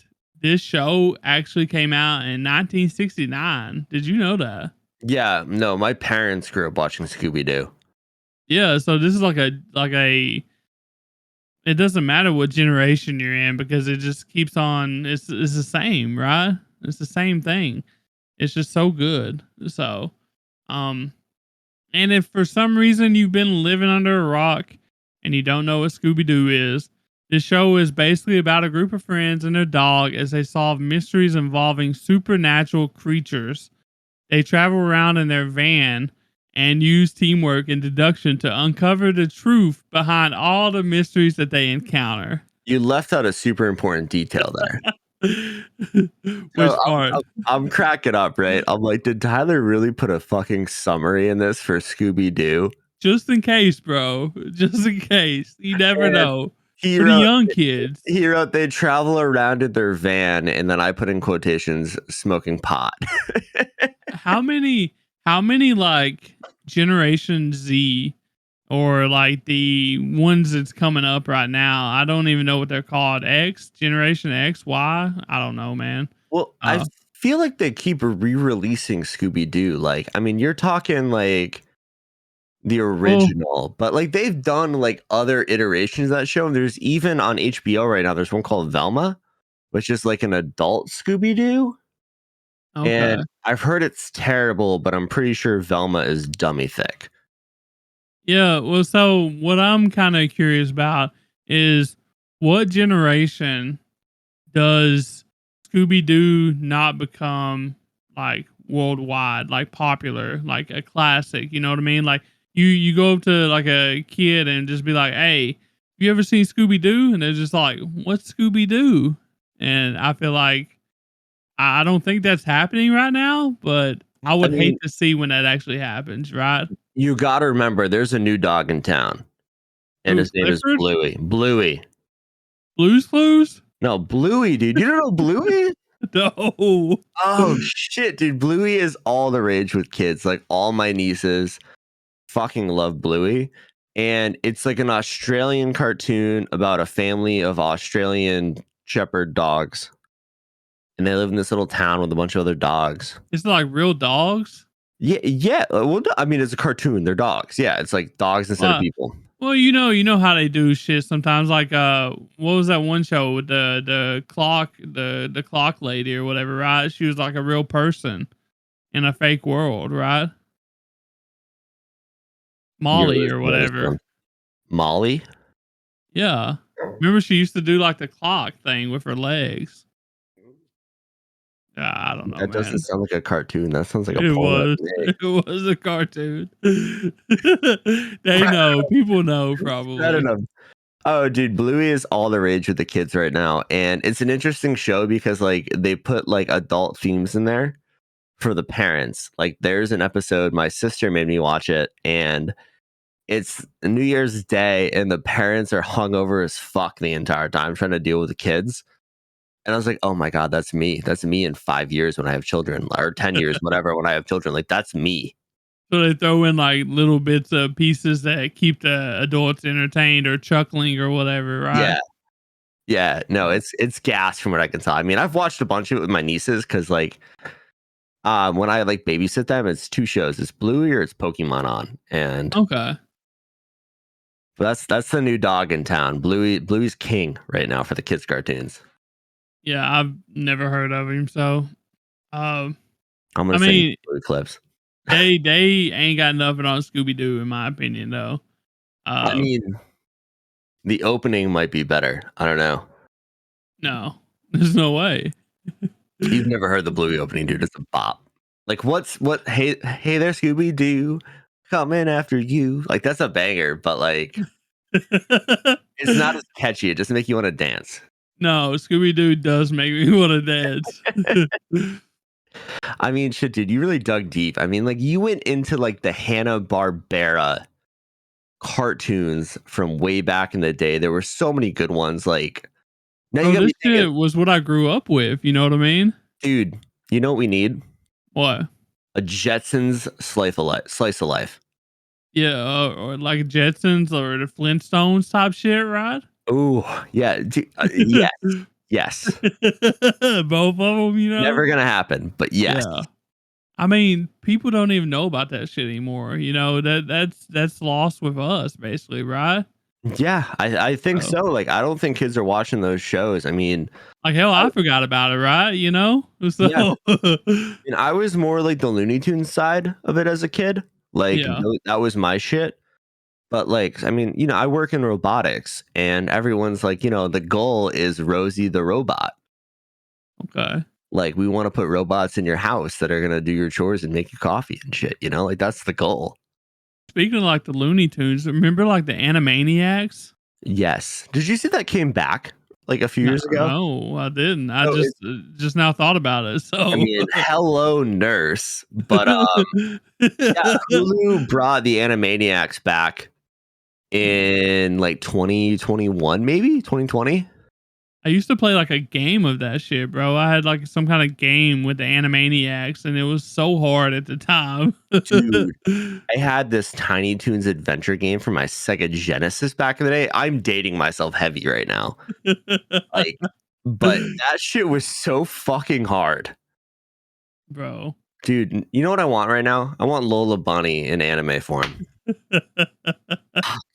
this show actually came out in 1969. Did you know that? Yeah, no, my parents grew up watching Scooby Doo. Yeah, so this is like a it doesn't matter what generation you're in because it just keeps on it's the same, right? It's the same thing. It's just so good. So, um and if for some reason you've been living under a rock and you don't know what Scooby Doo is, this show is basically about a group of friends and their dog as they solve mysteries involving supernatural creatures. They travel around in their van and use teamwork and deduction to uncover the truth behind all the mysteries that they encounter. You left out a super important detail there. So Which part? I'm cracking up, right? I'm like, did Tyler really put a fucking summary in this for Scooby Doo? Just in case, bro. Just in case. You never And know. he For the wrote, young kids. he wrote, they travel around in their van, and then I put in quotations, smoking pot. How many like Generation Z or like the ones that's coming up right now? I don't even know what they're called. X, Generation X, Y. I don't know, man. Well, I Uh feel like they keep re-releasing Scooby Doo. Like, I mean, you're talking like the well, original, but like they've done like other iterations of that show. And there's even on HBO right now, there's one called Velma, which is like an adult Scooby Doo. okay. And I've heard it's terrible, but I'm pretty sure Velma is dummy thick. Yeah, well, so what I'm kind of curious about is what generation does Scooby Doo not become like worldwide, like popular, like a classic? You know what I mean? Like you go up to like a kid and just be like, "Hey, you ever seen Scooby Doo?" And they're just like, "What's Scooby Doo?" And I feel like I don't think that's happening right now, but I I would hate mean, to see when that actually happens, right? you got to remember there's a new dog in town, and Who, his name is Clifford? Bluey. Bluey. Blues Clues? No, Bluey, dude. You don't know Bluey? No. Oh shit, dude. Bluey is all the rage with kids. Like all my nieces fucking love Bluey. And it's like an Australian cartoon about a family of Australian shepherd dogs. And they live in this little town with a bunch of other dogs. It's like real dogs. Yeah, yeah. Well, no, I mean, it's a cartoon. They're dogs. Yeah, it's like dogs instead of Well, people. well, you know how they do shit sometimes. Like, what was that one show with the clock, the clock lady or whatever? Right? She was like a real person in a fake world, right? You're Molly or losing me on this whatever. one. Molly? Yeah. Remember she used to do like the clock thing with her legs. I don't know, That doesn't man. sound like a cartoon. That sounds like a It porno was. to me. It was a cartoon. They know. People know I don't probably. know. Oh, dude, Bluey is all the rage with the kids right now, and it's an interesting show because like they put like adult themes in there for the parents. Like there's an episode my sister made me watch it, and it's New Year's Day, and the parents are hungover as fuck the entire time trying to deal with the kids. And I was like, oh my god, that's me. That's me in 5 years when I have children, or 10 years, whatever. When I have children, like that's me. So they throw in like little bits of pieces that keep the adults entertained or chuckling or whatever, right? Yeah. Yeah, no, it's gas from what I can tell. I mean, I've watched a bunch of it with my nieces because like When I like babysit them, it's 2 shows. It's Bluey or it's Pokemon on, and Okay. that's the new dog in town. Bluey's king right now for the kids cartoons. Yeah, I've never heard of him. So, um, I'm I gonna send you mean, Bluey clips. they ain't got nothing on Scooby Doo, in my opinion, though. I Uh, mean, the opening might be better. I don't know. no, there's no way. You've never heard the Bluey opening, dude. It's a bop. Like what hey there, Scooby Doo, coming after you. Like that's a banger, but like it's not as catchy. It doesn't make you want to dance. No, Scooby Doo does make me want to dance. I mean, shit, dude, you really dug deep. I mean, like you went into like the Hanna-Barbera cartoons from way back in the day. There were so many good ones. Like now you Bro, got this me thinking, shit was what I grew up with. You know what I mean? dude, you know what we need? What? A Jetsons slice of life. Yeah, or like Jetsons or the Flintstones type shit, right? Oh, yeah. Yes. Yes. Both of them, you know? Never gonna happen, but yes. Yeah. I mean, people don't even know about that shit anymore. You know, that's lost with us basically, right? Yeah, I think So, so. Like, I don't think kids are watching those shows. I mean, like hell, I I forgot about it, right? You know? yeah, So and I was more like the Looney Tunes side of it as a kid. Like, yeah. that was my shit. But like, I mean, I work in robotics, and everyone's like, the goal is Rosie the robot. Okay. Like, we want to put robots in your house that are gonna do your chores and make you coffee and shit. Like that's the goal. Speaking of like the Looney Tunes, remember like the Animaniacs? Yes. Did you see that came back like a few No, years ago? no, I didn't. I So just now thought about it. I So mean, hello nurse, but yeah, Hulu brought the Animaniacs back in like 2021, maybe 2020. I used to play like a game of that shit, bro. I had like some kind of game with the Animaniacs, and it was so hard at the time. Dude, I had this Tiny Toons adventure game for my Sega Genesis back in the day. I'm dating myself heavy right now. Like, but that shit was so fucking hard. Bro. Dude, you know what I want right now? I want Lola Bunny in anime form.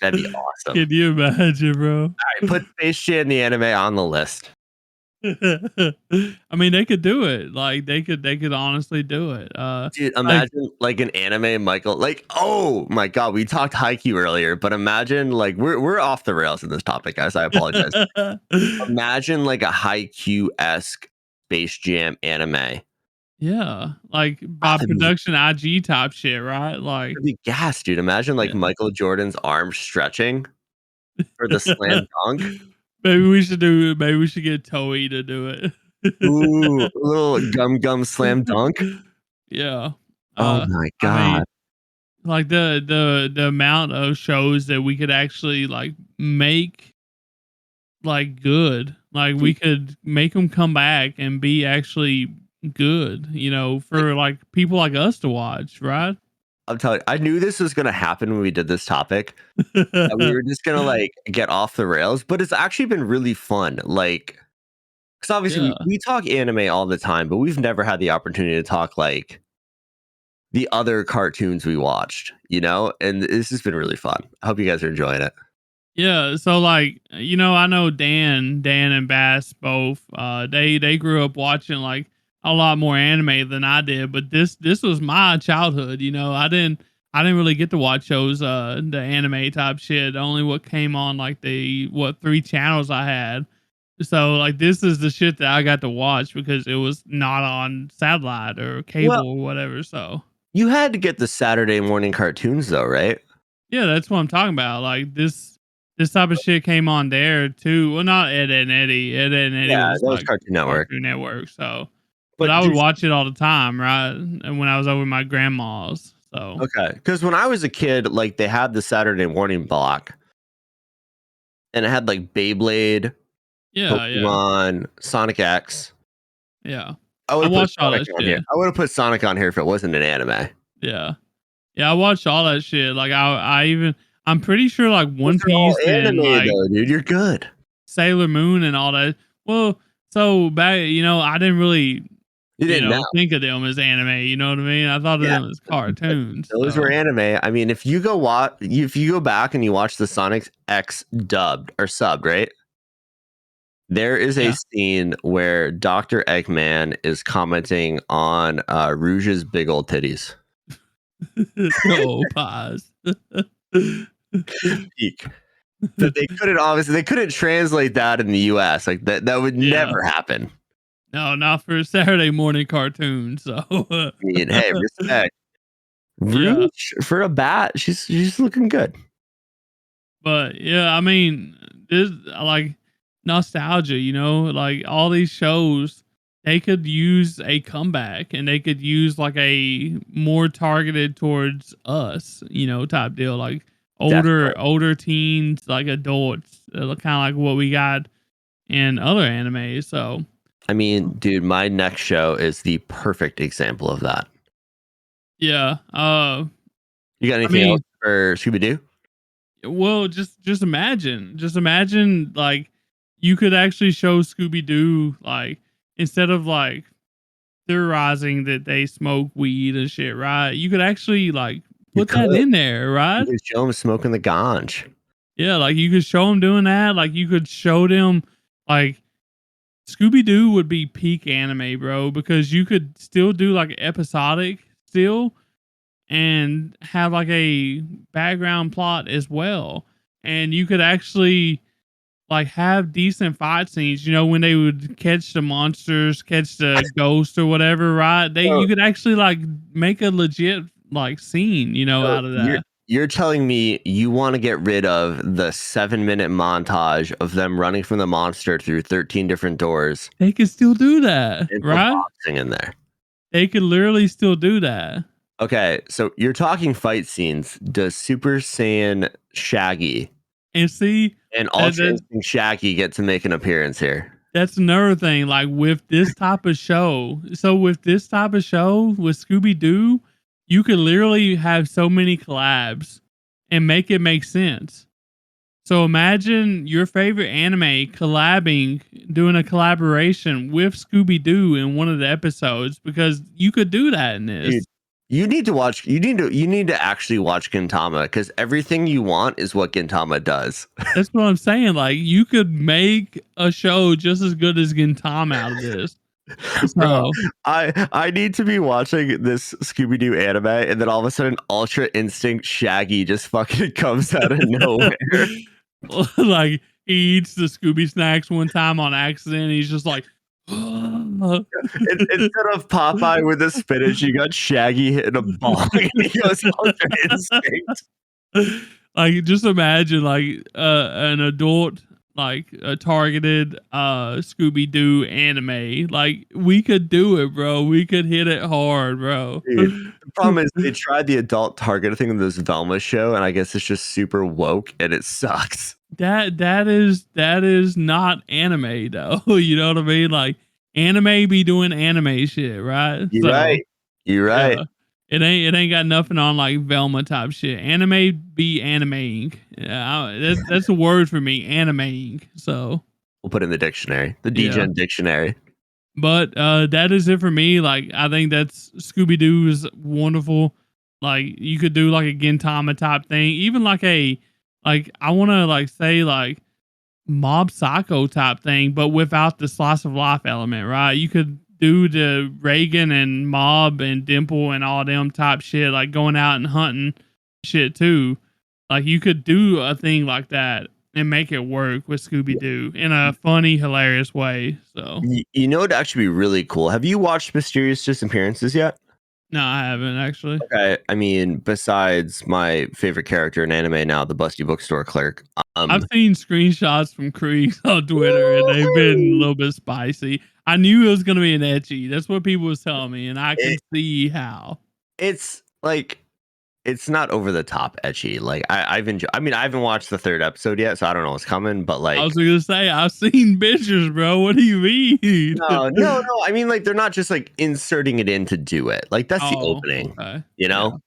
That'd be awesome. Can you imagine, bro? Alright, put Space Jam the anime on the list. I mean, they could do it. Like they could honestly do it. Dude, Like imagine like an anime Michael. Like, oh my god, we talked Haikyuu earlier, but imagine like we're off the rails in this topic, guys. I apologize. Imagine like a Haikyuu-esque Space Jam anime. yeah, like by That'd be, production IG type shit, right? Like that'd be gas, dude. Imagine like yeah. Michael Jordan's arm stretching for the slam dunk. Maybe we should get Toei to do it. Ooh, a little gum slam dunk. Yeah. Oh my I mean, god. like the amount of shows that we could actually like make like good. Like we could make them come back and be actually good, you know, Like, for like people like us to watch, right? I'm telling you, I knew this was gonna happen when we did this topic. That we were just gonna like get off the rails, but it's actually been really fun. Like, because obviously Yeah. we talk anime all the time, but we've never had the opportunity to talk like the other cartoons we watched, And this has been really fun. I hope you guys are enjoying it. Yeah, so like I know Dan and Bass both. They grew up watching like a lot more anime than I did, but this was my childhood. I didn't really get to watch those the anime type shit. Only what came on like the what 3 channels I had. So like this is the shit that I got to watch because it was not on satellite or Well, cable or whatever. So you had to get the Saturday morning cartoons though, right? yeah, that's what I'm talking about. Like this type of shit came on there too. Well, not Ed and Eddie. Ed and Eddie Yeah, was that was like Cartoon Network. Cartoon Network. So, but But I would did watch it all the time, right? And when I was over at my grandma's. So okay, because when I was a kid, like they had the Saturday morning block, and it had like Beyblade, yeah, yeah, Pokemon, Sonic X. yeah. I would I have put watched all Sonic that on here. shit. I would have put Sonic on here if it wasn't an anime. Yeah, yeah. I watched all that shit. Like I'm pretty sure like Those One are all Piece and anime like though, dude. You're good. Sailor Moon and all that. Well, so back, I didn't really. You didn't know. think of them as anime. You know what I mean? I thought of Yeah, them as but cartoons. those were So anime. I mean, if you go back and you watch the Sonic X dubbed or subbed, right? There is a yeah. scene where Dr. Eggman is commenting on Rouge's big old titties. No pause. Peak. That they couldn't translate that in the US. Like that would Yeah. never happen. No, not for a Saturday morning cartoon. So I mean, hey, respect. yeah. Rouge for a bat, she's looking good. But yeah, I mean, this like nostalgia, like all these shows, they could use a comeback and they could use like a more targeted towards us, type deal, like Definitely. older teens, like adults, kind of like what we got in other anime. So I mean, dude, my next show is the perfect example of that. yeah, You got I anything else mean, for Scooby Doo? well, just imagine like you could actually show Scooby Doo like instead of like theorizing that they smoke weed and shit, right? You could actually like You put that could. in there, You right? could show him smoking the ganj. Yeah, like you could show them doing that. Like you could show them like Scooby Doo would be peak anime, bro, because you could still do like episodic still and have like a background plot as well. And you could actually like have decent fight scenes, when they would catch the monsters, catch the ghost or whatever, right? So, You could actually like make a legit like scene, so out of you're that. you're telling me you want to get rid of the 7-minute montage of them running from the monster through 13 different doors They could still do that, and put right? boxing in there. They could literally still do that. Okay, so you're talking fight scenes. Does Super Saiyan Shaggy And see and that, Ultra that Instinct Shaggy get to make an appearance here? that's another thing. Like with this type of show, with Scooby Doo, you could literally have so many collabs and make it make sense. So imagine your favorite anime doing a collaboration with Scooby Doo in one of the episodes because you could do that in Dude, this. you need to actually watch Gintama because everything you want is what Gintama does. That's what I'm saying. Like you could make a show just as good as Gintama out of this. Bro, So I need to be watching this Scooby Doo anime, and then all of a sudden, Ultra Instinct Shaggy just fucking comes out of nowhere. like he eats the Scooby snacks one time on accident. And he's just like, Instead of Popeye with the spinach, you got Shaggy hitting a ball, and he goes Ultra Instinct. like just imagine like an adult like a targeted Scooby Doo anime. Like we could do it, bro. We could hit it hard, bro. Dude, the problem is they tried the adult target thing in this Velma show, and I guess it's just super woke, and it sucks. That is not anime though. You know what I mean? Like anime be doing anime shit, right? You're So right. You're right. yeah. It ain't got nothing on like Velma type shit. Anime be animeing. Yeah, that's a word for me, animeing. So We'll put it in the dictionary, the yeah. DGen dictionary. But that is it for me. Like I think that's Scooby Doo is wonderful. Like you could do like a Gintama type thing, even like I want to like say like Mob Psycho type thing, but without the slice of life element, right? You could do the Reagan and Mob and Dimple and all them type shit, like going out and hunting shit too. Like you could do a thing like that and make it work with Scooby Doo in a funny, hilarious way. So You know, it'd actually be really cool. Have you watched Mysterious Disappearances yet? no, I haven't actually. Okay, I mean, besides my favorite character in anime now, the Busty Bookstore clerk. I've seen screenshots from Creeks on Twitter and they've been a little bit spicy. I knew it was gonna be an etchy. That's what people was telling me, and I can it, see how. it's like it's not over the top etchy. Like I've enjoyed. I mean, I haven't watched the third episode yet, so I don't know what's coming. But I was like, gonna say I've seen pictures, bro. What do you mean? no. I mean, like they're not just like inserting it in to do it. Like that's the Oh, opening, okay. you Yeah, know.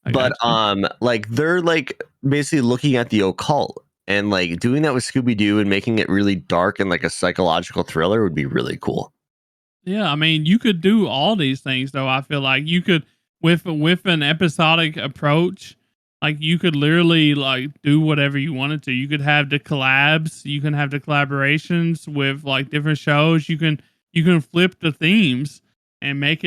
I But got you. like they're like basically looking at the occult and like doing that with Scooby Doo and making it really dark and like a psychological thriller would be really cool. Yeah, I mean, you could do all these things though. I feel like you could with an episodic approach, like you could literally like do whatever you wanted to. You could have the collabs, you can have the collaborations with like different shows. You can flip the themes and make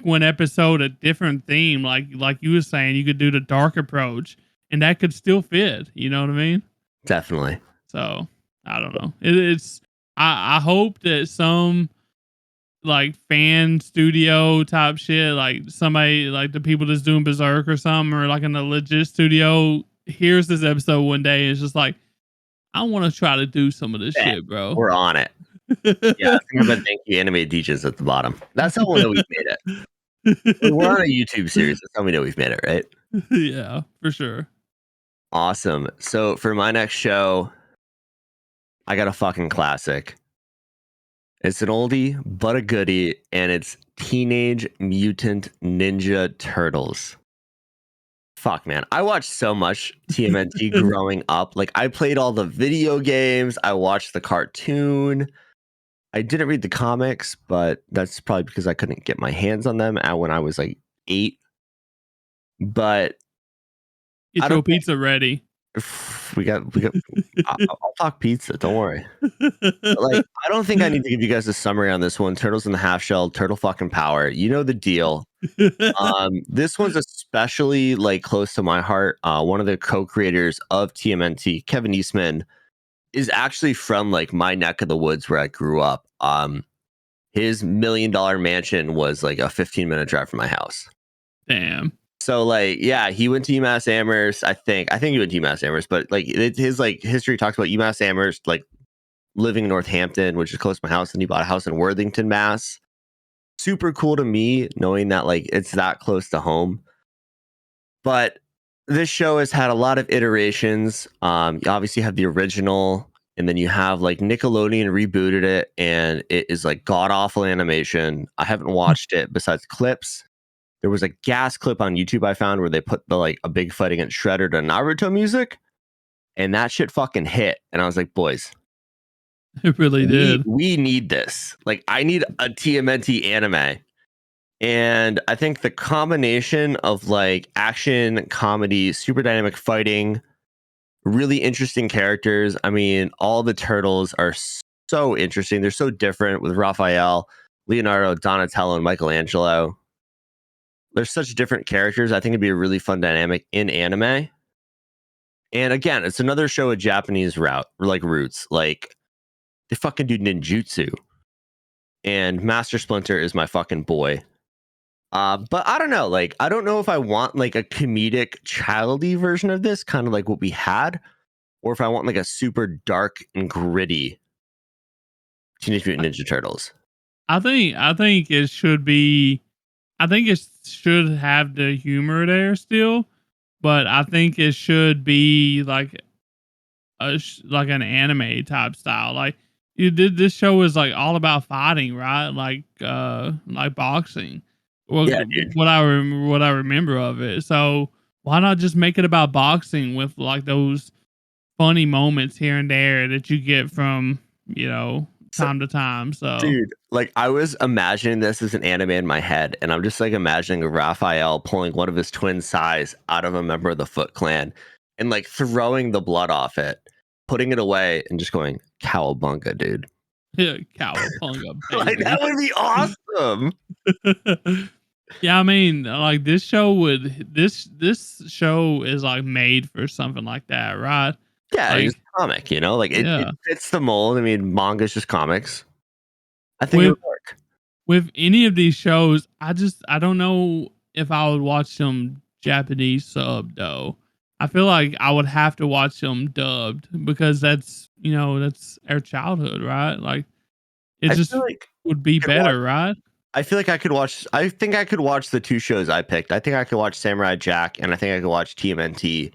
one episode a different theme. Like you were saying, you could do the dark approach and that could still fit. You know what I mean? Definitely. So I don't know. It's I hope that some like fan studio type shit, like somebody like the people that's doing Berserk or something, or like in a legit studio hears this episode one day and it's just like, I want to try to do some of this Bet. shit, bro. We're on it. Yeah, think about thank you, Anime Degens at the bottom. That's how we know we've made it. We're on a YouTube series. That's how we know we've made it, right? Yeah, for sure. Awesome. So for my next show, I got a fucking classic. It's an oldie but a goodie, and it's Teenage Mutant Ninja Turtles. Fuck, man. I watched so much TMNT growing up. Like, I played all the video games, I watched the cartoon. I didn't read the comics, but that's probably because I couldn't get my hands on them when I was like 8. But I Get don't your pizza ready. we got I'll talk pizza, don't worry. Like, I don't think I need to give you guys a summary on this one. Turtles in the Half Shell, Turtle fucking Power. You know the deal. This one's especially like close to my heart. One of the co-creators of TMNT, Kevin Eastman, is actually from like my neck of the woods where I grew up. His $1 million mansion was like a 15-minute drive from my house. Damn. So like, yeah, he went to UMass Amherst. I think he went to UMass Amherst, but like his like history talks about UMass Amherst, like living in Northampton, which is close to my house, and he bought a house in Worthington, Mass. Super cool to me knowing that like it's that close to home. But this show has had a lot of iterations. You obviously have the original, and then you have like Nickelodeon rebooted it, and it is like god awful animation. I haven't watched it besides clips. There was a gas clip on YouTube I found where they put the like a big fight against Shredder to Naruto music, and that shit fucking hit. And I was like, boys, It really did. we need this. Like, I need a TMNT anime. And I think the combination of like action, comedy, super dynamic fighting, really interesting characters. I mean, all the turtles are so interesting. They're so different with Raphael, Leonardo, Donatello, and Michelangelo. They're such different characters. I think it'd be a really fun dynamic in anime. And again, it's another show with Japanese roots. Like, they fucking do ninjutsu. And Master Splinter is my fucking boy. But I don't know. Like, I don't know if I want like a comedic, childy version of this, kind of like what we had, or if I want like a super dark and gritty Teenage Mutant Ninja Turtles. I think it should be. I think it should have the humor there still, but I think it should be like like an anime type style. Like you did, this show is like all about fighting, right? Like boxing. Well, Yeah, dude. what I remember of it. So why not just make it about boxing with like those funny moments here and there that you get from So, time to time. So dude, like I was imagining this as an anime in my head, and I'm just like imagining Raphael pulling one of his twin Sais out of a member of the Foot Clan and like throwing the blood off it, putting it away, and just going, Cowabunga, dude. yeah, cowabunga, Like, that baby. would be awesome. Yeah, I mean, like this show is like made for something like that, right? Yeah, it's Like, comic, you know, like it yeah. fits the mold. I mean, manga's just comics. I think it With would work. with any of these shows, I don't know if I would watch them Japanese sub though. I feel like I would have to watch them dubbed because that's our childhood, right? Like it I just feel like would be I could watch better, right? I feel like I think I could watch the 2 shows I picked. I think I could watch Samurai Jack, and I think I could watch TMNT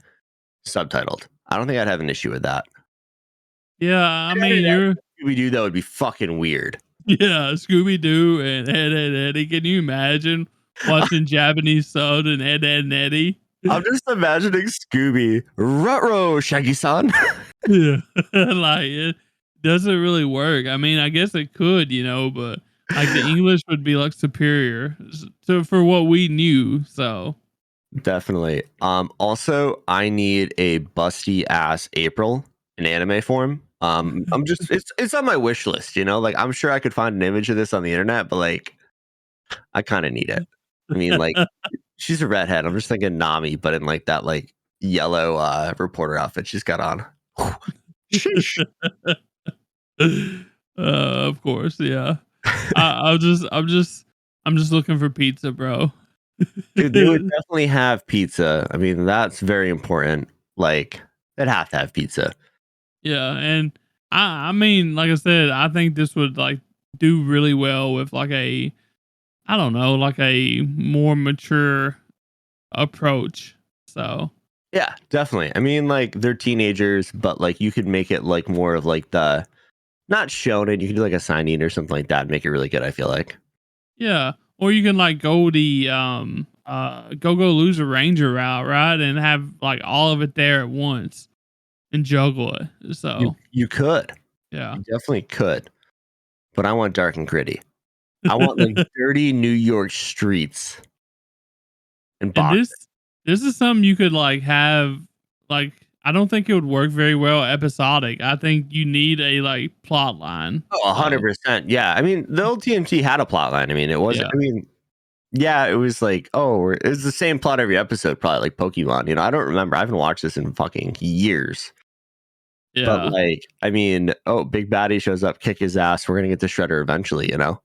subtitled. I don't think I'd have an issue with that. Yeah, I mean That you're Scooby-Doo, that would be fucking weird. yeah, Scooby Doo and Ed, Ed, Eddie. Can you imagine watching Japanese sub and Ed, Ed, and Eddie? I'm just imagining Scooby. Ruh-roh, Shaggy-san. Yeah, like it doesn't really work. I mean, I guess it could, but Like the English would be like superior to for what we knew. So Definitely. Also, I need a busty ass April in anime form. I'm just it's on my wish list, you know? Like I'm sure I could find an image of this on the internet, but like I kind of need it. I mean, like she's a redhead. I'm just thinking Nami, but in like that like yellow reporter outfit she's got on. Sheesh. of course, yeah. I'm just looking for pizza, bro. Dude, they would definitely have pizza. I mean, that's very important. Like, they'd have to have pizza. Yeah, and I mean, like I said, I think this would like do really well with like a I don't know, like a more mature approach. So Yeah, definitely. I mean, like, they're teenagers, but like you could make it like more of like the not shonen. You could do like a signing or something like that and make it really good, I feel like. yeah, or you can like go the go lose a ranger route, right, and have like all of it there at once and juggle it. So You could. yeah, You definitely could. But I want dark and gritty. I want like dirty New York streets and and boxing. this is something you could like have like I don't think it would work very well episodic. I think you need a like plot line. Oh, So 100%. Yeah. I mean, the old TMT had a plot line. I mean, it wasn't, yeah, I mean, yeah, it was like, oh, it was the same plot every episode, probably like Pokemon. You know, I don't remember. I haven't watched this in fucking years. But yeah. like, I mean, oh, big baddie shows up, kick his ass. We're gonna get to Shredder eventually, you know?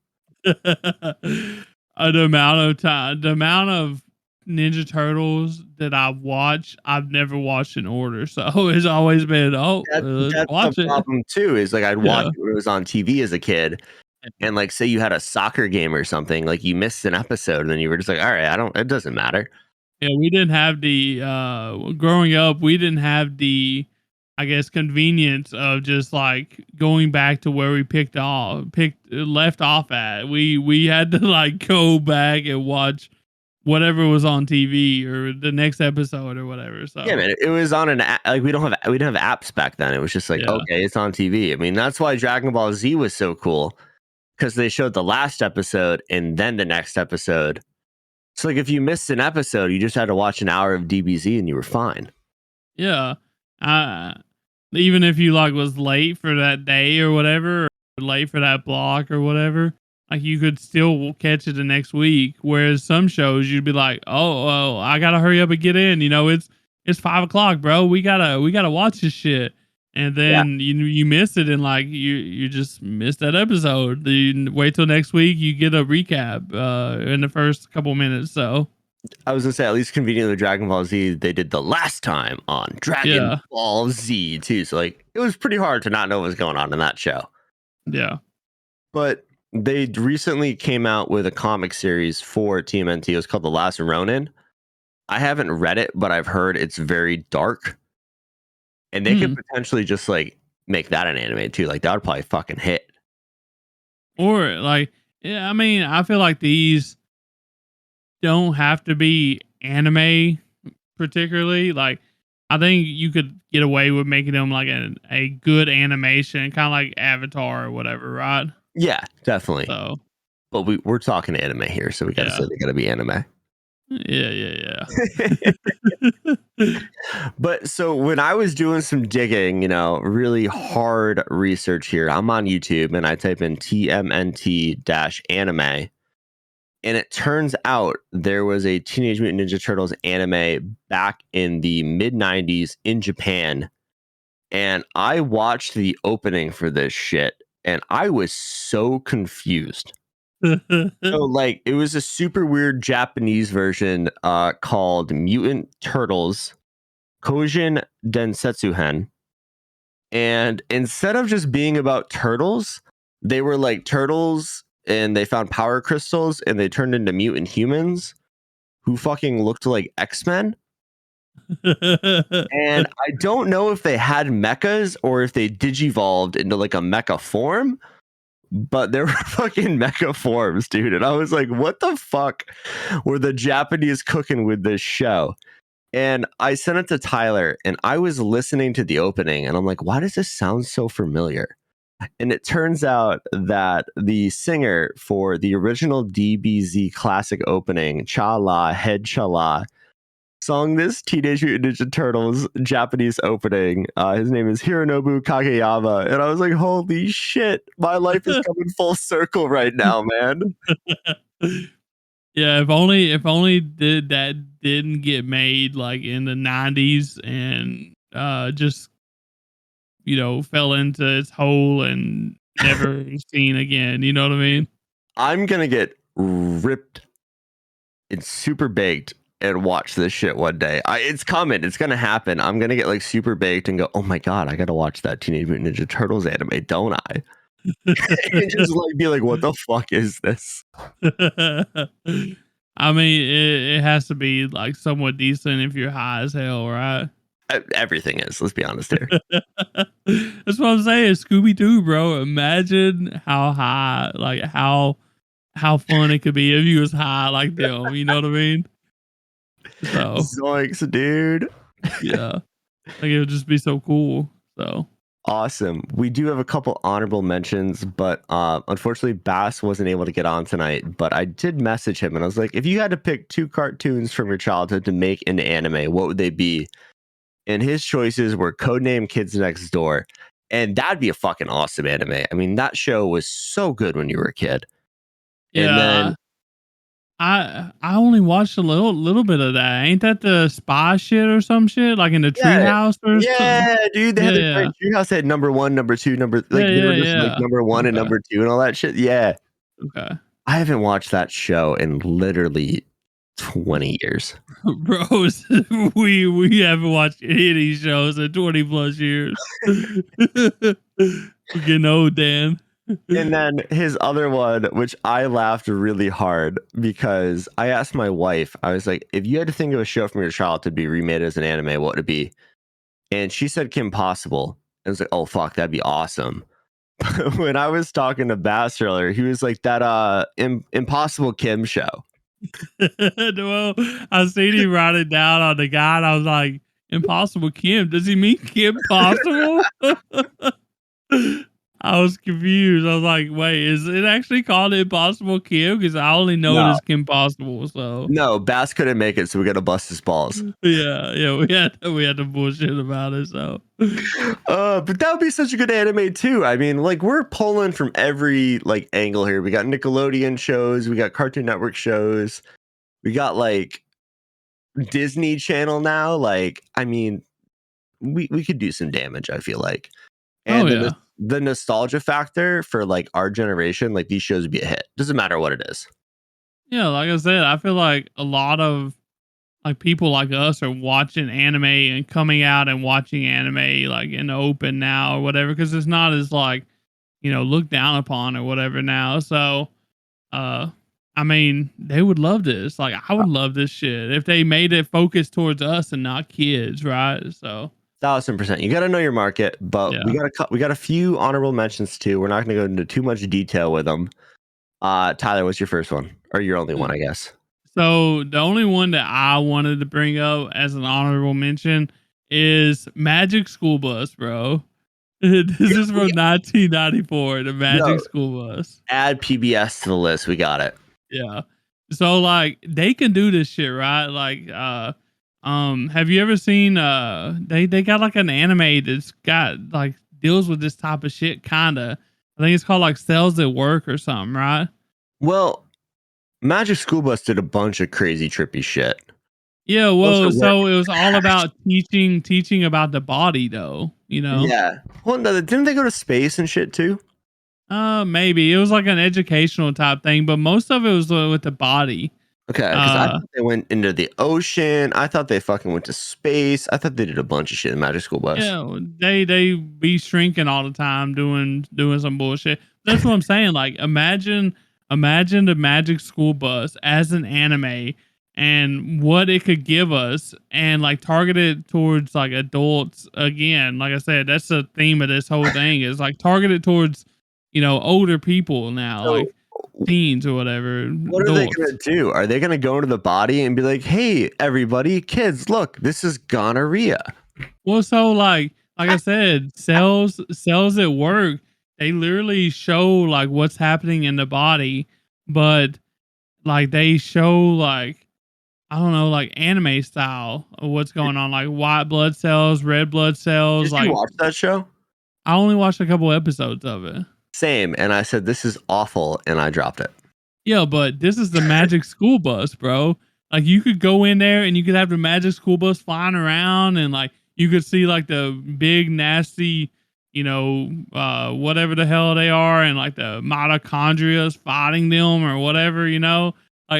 The amount of time, the amount of Ninja Turtles that I've watched, I've never watched in order. So it's always been, oh, let's That's the watch it. problem too, is like I'd watch Yeah. it when it was on TV as a kid. And like say you had a soccer game or something, like you missed an episode and then you were just like, all right, I don't it doesn't matter. Yeah, we didn't have the growing up, we didn't have the I guess convenience of just like going back to where we picked left off at. We had to like go back and watch whatever was on TV or the next episode or whatever. Yeah, So, man. It was on an like we didn't have apps back then. It was just like, yeah. okay, it's on TV. I mean, that's why Dragon Ball Z was so cool. Because they showed the last episode and then the next episode. So like if you missed an episode, you just had to watch an hour of DBZ and you were fine. Yeah. Uh, even if you like was late for that day or whatever, or late for that block or whatever, like you could still catch it the next week. Whereas some shows you'd be like, oh, I gotta hurry up and get in. You know, it's 5 o'clock, bro. We gotta watch this shit. And Yeah. then you miss it and like you just missed that episode. You wait till next week, you get a recap in the first couple minutes. So I was gonna say at least conveniently with Dragon Ball Z, they did the last time on Dragon yeah, Ball Z too. So like it was pretty hard to not know what was going on in that show. yeah. But they recently came out with a comic series for TMNT. It was called The Last Ronin. I haven't read it, but I've heard it's very dark. And they could Hmm. potentially just like make that an anime too. Like that would probably fucking hit. Or like, yeah, I mean, I feel like these don't have to be anime particularly. Like, I think you could get away with making them like a good animation, kind of like Avatar or whatever, right? Yeah, definitely. So, But we're talking anime here, so we gotta yeah, say they gotta be anime. yeah. But so when I was doing some digging, you know, really hard research here, I'm on YouTube and I type in TMNT anime. And it turns out there was a Teenage Mutant Ninja Turtles anime back in the mid 90s in Japan. And I watched the opening for this shit and I was so confused. So like it was a super weird Japanese version called Mutant Turtles Kojin Densetsuhen. And instead of just being about turtles, they were like turtles and they found power crystals and they turned into mutant humans who fucking looked like X-Men. And I don't know if they had mechas or if they digivolved into like a mecha form, but there were fucking mecha forms, dude. And I was like, what the fuck were the Japanese cooking with this show? And I sent it to Tyler and I was listening to the opening and I'm like, why does this sound so familiar? And it turns out that the singer for the original DBZ classic opening, Chala, Head Chala, sung this Teenage Mutant Ninja Turtles Japanese opening. His name is Hironobu Kageyama. And I was like, holy shit, my life is coming full circle right now, man. Yeah, if only did that didn't get made like in the 90s and just fell into its hole and never seen again. You know what I mean? I'm going to get ripped and super baked and watch this shit one day. It's coming. It's going to happen. I'm going to get like super baked and go, oh my God, I got to watch that Teenage Mutant Ninja Turtles anime, don't I? And just like be like, what the fuck is this? I mean, it has to be like somewhat decent if you're high as hell, right? Everything is. Let's be honest here. That's what I'm saying. Scooby Doo, bro. Imagine how high, like how fun it could be if you was high like them. You know what I mean? So Zoinks, dude. yeah, like it would just be so cool. So Awesome. We do have a couple honorable mentions, but unfortunately Bass wasn't able to get on tonight. But I did message him and I was like, if you had to pick 2 cartoons from your childhood to make into anime, what would they be? And his choices were Codename Kids Next Door. And that'd be a fucking awesome anime. I mean, that show was so good when you were a kid. And then yeah, I only watched a little bit of that. Ain't that the spy shit or some shit like in the yeah, treehouse or something? yeah, dude, they Yeah, had the yeah, great treehouse. They had number 1, number 2, number yeah, like they yeah, were just like yeah. number 1 and Okay, number 2 and all that shit. Yeah. okay. I haven't watched that show in literally 20 years. Bros, we haven't watched any of these shows in 20 plus years. We're getting old, Dan. And then his other one, which I laughed really hard because I asked my wife, I was like, if you had to think of a show from your childhood to be remade as an anime, what would it be? And she said Kim Possible. I was like, oh fuck, that'd be awesome. When I was talking to Bass earlier, he was like that Impossible Kim show. Well, I seen him write it down on the guide. I was like, Impossible Kim. Does he mean Kim Possible? I was confused. I was like, wait, is it actually called Impossible Kim? Because I only know it No, as Kim Possible. So no, Bass couldn't make it, so we got to bust his balls. yeah, we had to bullshit about it. So But that would be such a good anime too. I mean, like we're pulling from every like angle here. We got Nickelodeon shows, we got Cartoon Network shows, we got like Disney Channel now. Like, I mean, we could do some damage, I feel like. oh And yeah. the nostalgia factor for like our generation, like these shows would be a hit. Doesn't matter what it is. Yeah, like I said, I feel like a lot of like people like us are watching anime and coming out and watching anime like in the open now or whatever because it's not as like looked down upon or whatever now. So uh I mean they would love this. Like I would love this shit if they made it focused towards us and not kids, right? So 1,000%. You got to know your market, but yeah. we got a few honorable mentions too. We're not going to go into too much detail with them. Tyler, what's your first one? Or your only one, I guess. So the only one that I wanted to bring up as an honorable mention is Magic School Bus, bro. This is from 1994, the Magic Yo, School Bus. add PBS to the list. We got it. Yeah. So like they can do this shit, right? Like have you ever seen they got like an anime that's got like deals with this type of shit kinda. I think it's called like Cells at Work or something, right? Well, Magic School Bus did a bunch of crazy trippy shit. Yeah, Those well, are work. so it was all about teaching about the body though, you know? Yeah. Well, no, didn't they go to space and shit too? Maybe. It was like an educational type thing, but most of it was with the body. Okay, because I Uh thought they went into the ocean. I thought they fucking went to space. I thought they did a bunch of shit in Magic School Bus. Yeah, they be shrinking all the time doing some bullshit. That's what I'm saying. Like imagine the Magic School Bus as an anime and what it could give us and like targeted towards like adults again. Like I said, that's the theme of this whole thing is like targeted towards, older people now, So, like teens or whatever, what are they adults. gonna do? Are they gonna go into the body and be like, "Hey, everybody, kids, look, this is gonorrhea." Well, so like I said, cells at work. they literally show like what's happening in the body, but like they show like I don't know, like anime style of what's Did going on, like white blood cells, red blood cells. did you Like watch that show? I only watched a couple episodes of it. Same, and I said, "This is awful," and I dropped it. Yeah, but this is the magic school bus, bro. Like you could go in there and you could have the magic school bus flying around and like you could see like the big nasty, whatever the hell they are and like the mitochondria's fighting them or whatever, Like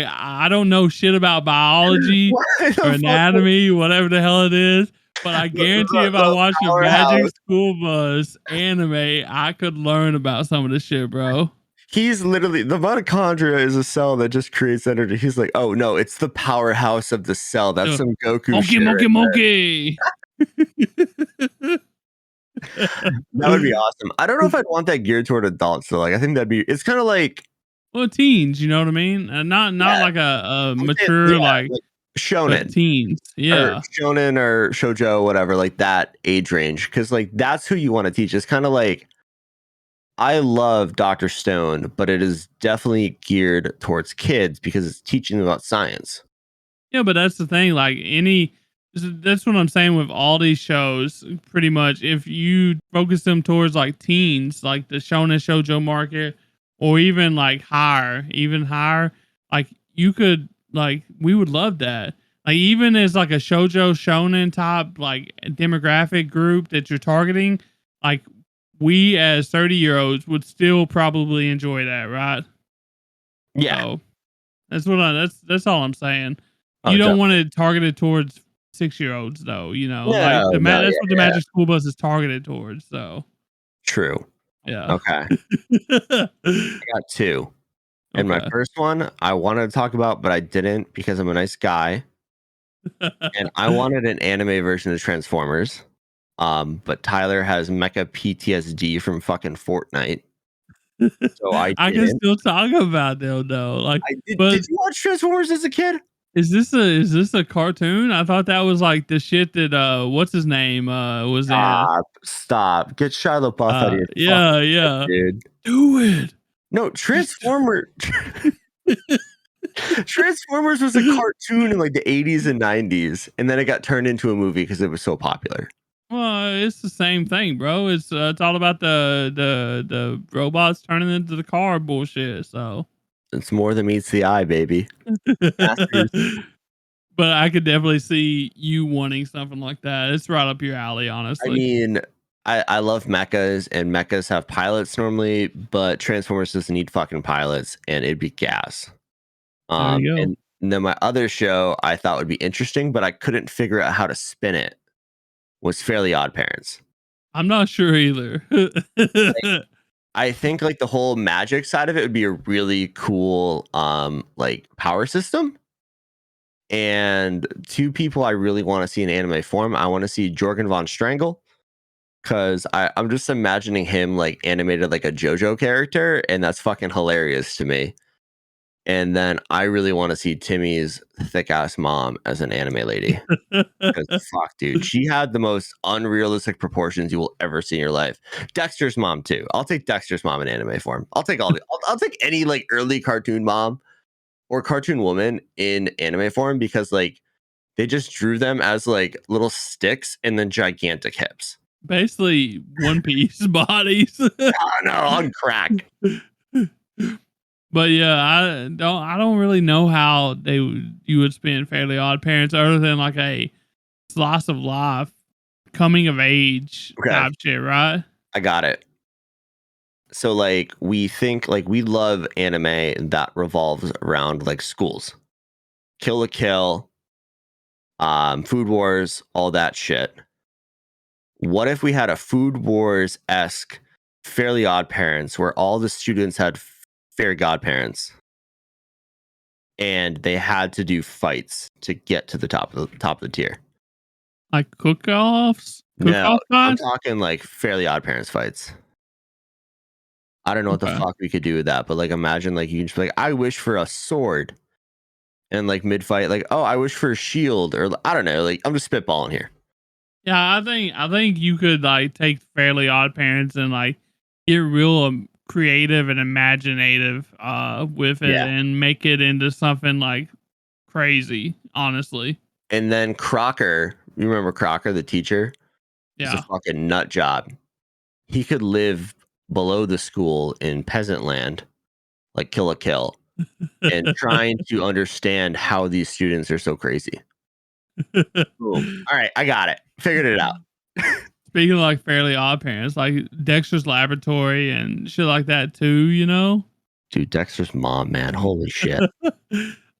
I don't know shit about biology Why or the fuck anatomy, whatever the hell it is. But I guarantee if I the watched a Magic powerhouse. School Bus anime, I could learn about some of this shit, bro. He's literally the mitochondria is a cell that just creates energy. He's like, "Oh no, it's the powerhouse of the cell." That's Uh, some Goku Monkey, shit monkey, right monkey. That would be awesome. I don't know if I'd want that geared toward adults, so, like, I think that'd be it's kinda like Well, teens, you know what I mean? Not yeah, like a I'm saying mature like, like but shonen teens. or Yeah. shonen or shoujo, whatever, like that age range, because like, that's who you wanna teach. It's kinda like I love Dr. Stone, but it is definitely geared towards kids because it's teaching them about science. Yeah, but that's the thing. Like that's what I'm saying with all these shows. Pretty much, if you focus them towards like teens, like the shonen shoujo market, or even like even higher, like you could like we would love that. Like even as like a shoujo shonen type like demographic group that you're targeting, like we as 30-year-olds would still probably enjoy that, right? Yeah. So that's all I'm saying. Oh, You don't definitely. want it targeted towards 6-year-olds though, like No, no, that's yeah, what the yeah. Magic School Bus is targeted towards. So True. yeah. Okay. I got 2. And my Okay. first one, I wanted to talk about, but I didn't because I'm a nice guy, and I wanted an anime version of Transformers. But Tyler has mecha PTSD from fucking Fortnite, so I I can didn't. still talk about them though. Like, I did but you watch Transformers as a kid? is this a cartoon? I thought that was like the shit that what's his name was in. Stop, stop. Get Shia LaBeouf out of your fucking Yeah, head, yeah. dude. Do it. No, Just do Transformers was a it. cartoon in, like, the '80s and '90s, and then it got turned into a movie because it was so popular. Well, it's the same thing, bro. It's all about the robots turning into the car bullshit. So, It's more than meets the eye, baby. Masters. but I could definitely see you wanting something like that. It's right up your alley, I honestly. mean, I love mechas, and mechas have pilots normally, but Transformers doesn't need fucking pilots, and it'd be gas. There you go. And then my other show I thought would be interesting, but I couldn't figure out how to spin it, was Fairly Odd Parents. I'm not sure either. Like, I think, like, the whole magic side of it would be a really cool, like, power system. And 2 people I really wanna see in anime form, I wanna see Jorgen von Strangle, 'cause I'm just imagining him, like, animated like a JoJo character, and that's fucking hilarious to me. And then I really wanna see Timmy's thick ass mom as an anime lady. 'Cause fuck, dude, she had the most unrealistic proportions you will ever see in your life. Dexter's mom too. I'll take Dexter's mom in anime form. I'll take all the I'll take any, like, early cartoon mom or cartoon woman in anime form because, like, they just drew them as, like, little sticks and then gigantic hips. Basically, One Piece bodies. Oh, no, on crack. But yeah, I don't really know how you would spin Fairly Odd Parents other than like a slice of life, coming of age Okay, type shit, right? I got it. So, like, we think like, we love anime that revolves around, like, schools. Kill la Kill, Food Wars, all that shit. What if we had a Food Wars-esque Fairly Odd Parents where all the students had fairy godparents and they had to do fights to get to the top of the tier? Like cook-offs, No, cook-off I'm fights. talking, like, Fairly Odd Parents fights. I don't know what the Okay. fuck we could do with that, but, like, imagine, like, you can just be like, "I wish for a sword," and, like, mid-fight, like, "Oh, I wish for a shield," or I don't know, like, I'm just spitballing here. Yeah, I think you could like take Fairly Odd Parents and like get real creative and imaginative with it Yeah. and make it into something like crazy, honestly. And then Crocker, you remember Crocker, the teacher? He's a Yeah. fucking nut job. He could live below the school in peasant land, like Kill a Kill, and trying to understand how these students are so crazy. Boom. All right, I got it. Figured it out. Speaking of like Fairly Odd Parents, like Dexter's Laboratory and shit like that too, you know? Dude, Dexter's mom, man. Holy shit.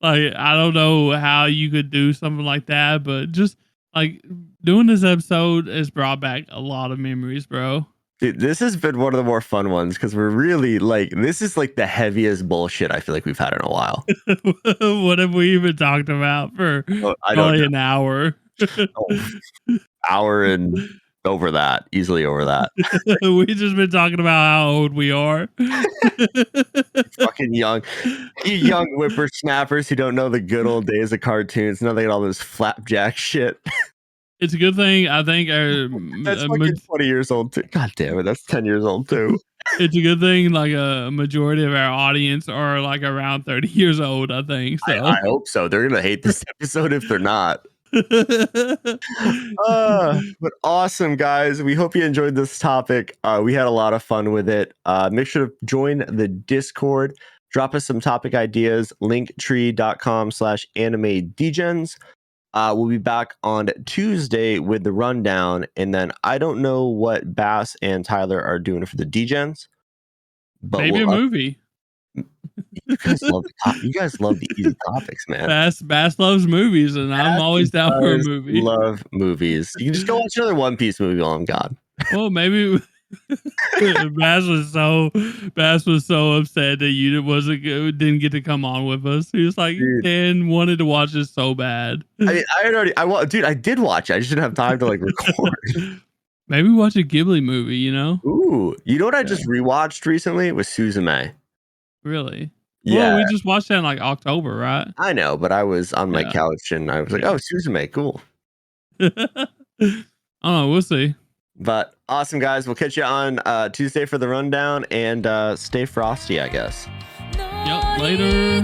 Like, I don't know how you could do something like that, but just like doing this episode has brought back a lot of memories, bro. Dude, this has been one of the more fun ones because we're really like, this is like the heaviest bullshit I feel like we've had in a while. What have we even talked about for Oh, I don't probably know. an hour? Oh, hour and over that, easily over that. We just been talking about how old we are. Fucking young, you young whippersnappers who don't know the good old days of cartoons. Now they got all this flapjack shit. It's a good thing. I think That's fucking 20 years old too. God damn it, that's 10 years old too. it's a good thing. Like a majority of our audience are like around 30 years old. I think so. I hope so. They're gonna hate this episode if they're not. But awesome, guys. We hope you enjoyed this topic. We had a lot of fun with it. Make sure to join the Discord. Drop us some topic ideas. Linktree.com/anime degens. We'll be back on Tuesday with the rundown, and then I don't know what Bass and Tyler are doing for the degens, but Maybe a movie. you guys love the easy topics, man. Bass loves movies, and I'm always down for a movie. Love movies. You can just go watch another One Piece movie while I'm gone. Well, maybe Bass was so upset that you didn't get to come on with us. He was like, Dude. Dan wanted to watch this so bad. I mean, I did watch it. I just didn't have time to like record. Maybe watch a Ghibli movie, you know? Ooh, you know what I just rewatched recently? It was Suzume. Really? Yeah. Well, we just watched that in like October, right? I know, but I was on my couch and I was like, oh, Suzume, cool. I don't know. We'll see. But awesome, guys. We'll catch you on Tuesday for the rundown, and stay frosty, I guess. Yep. Later.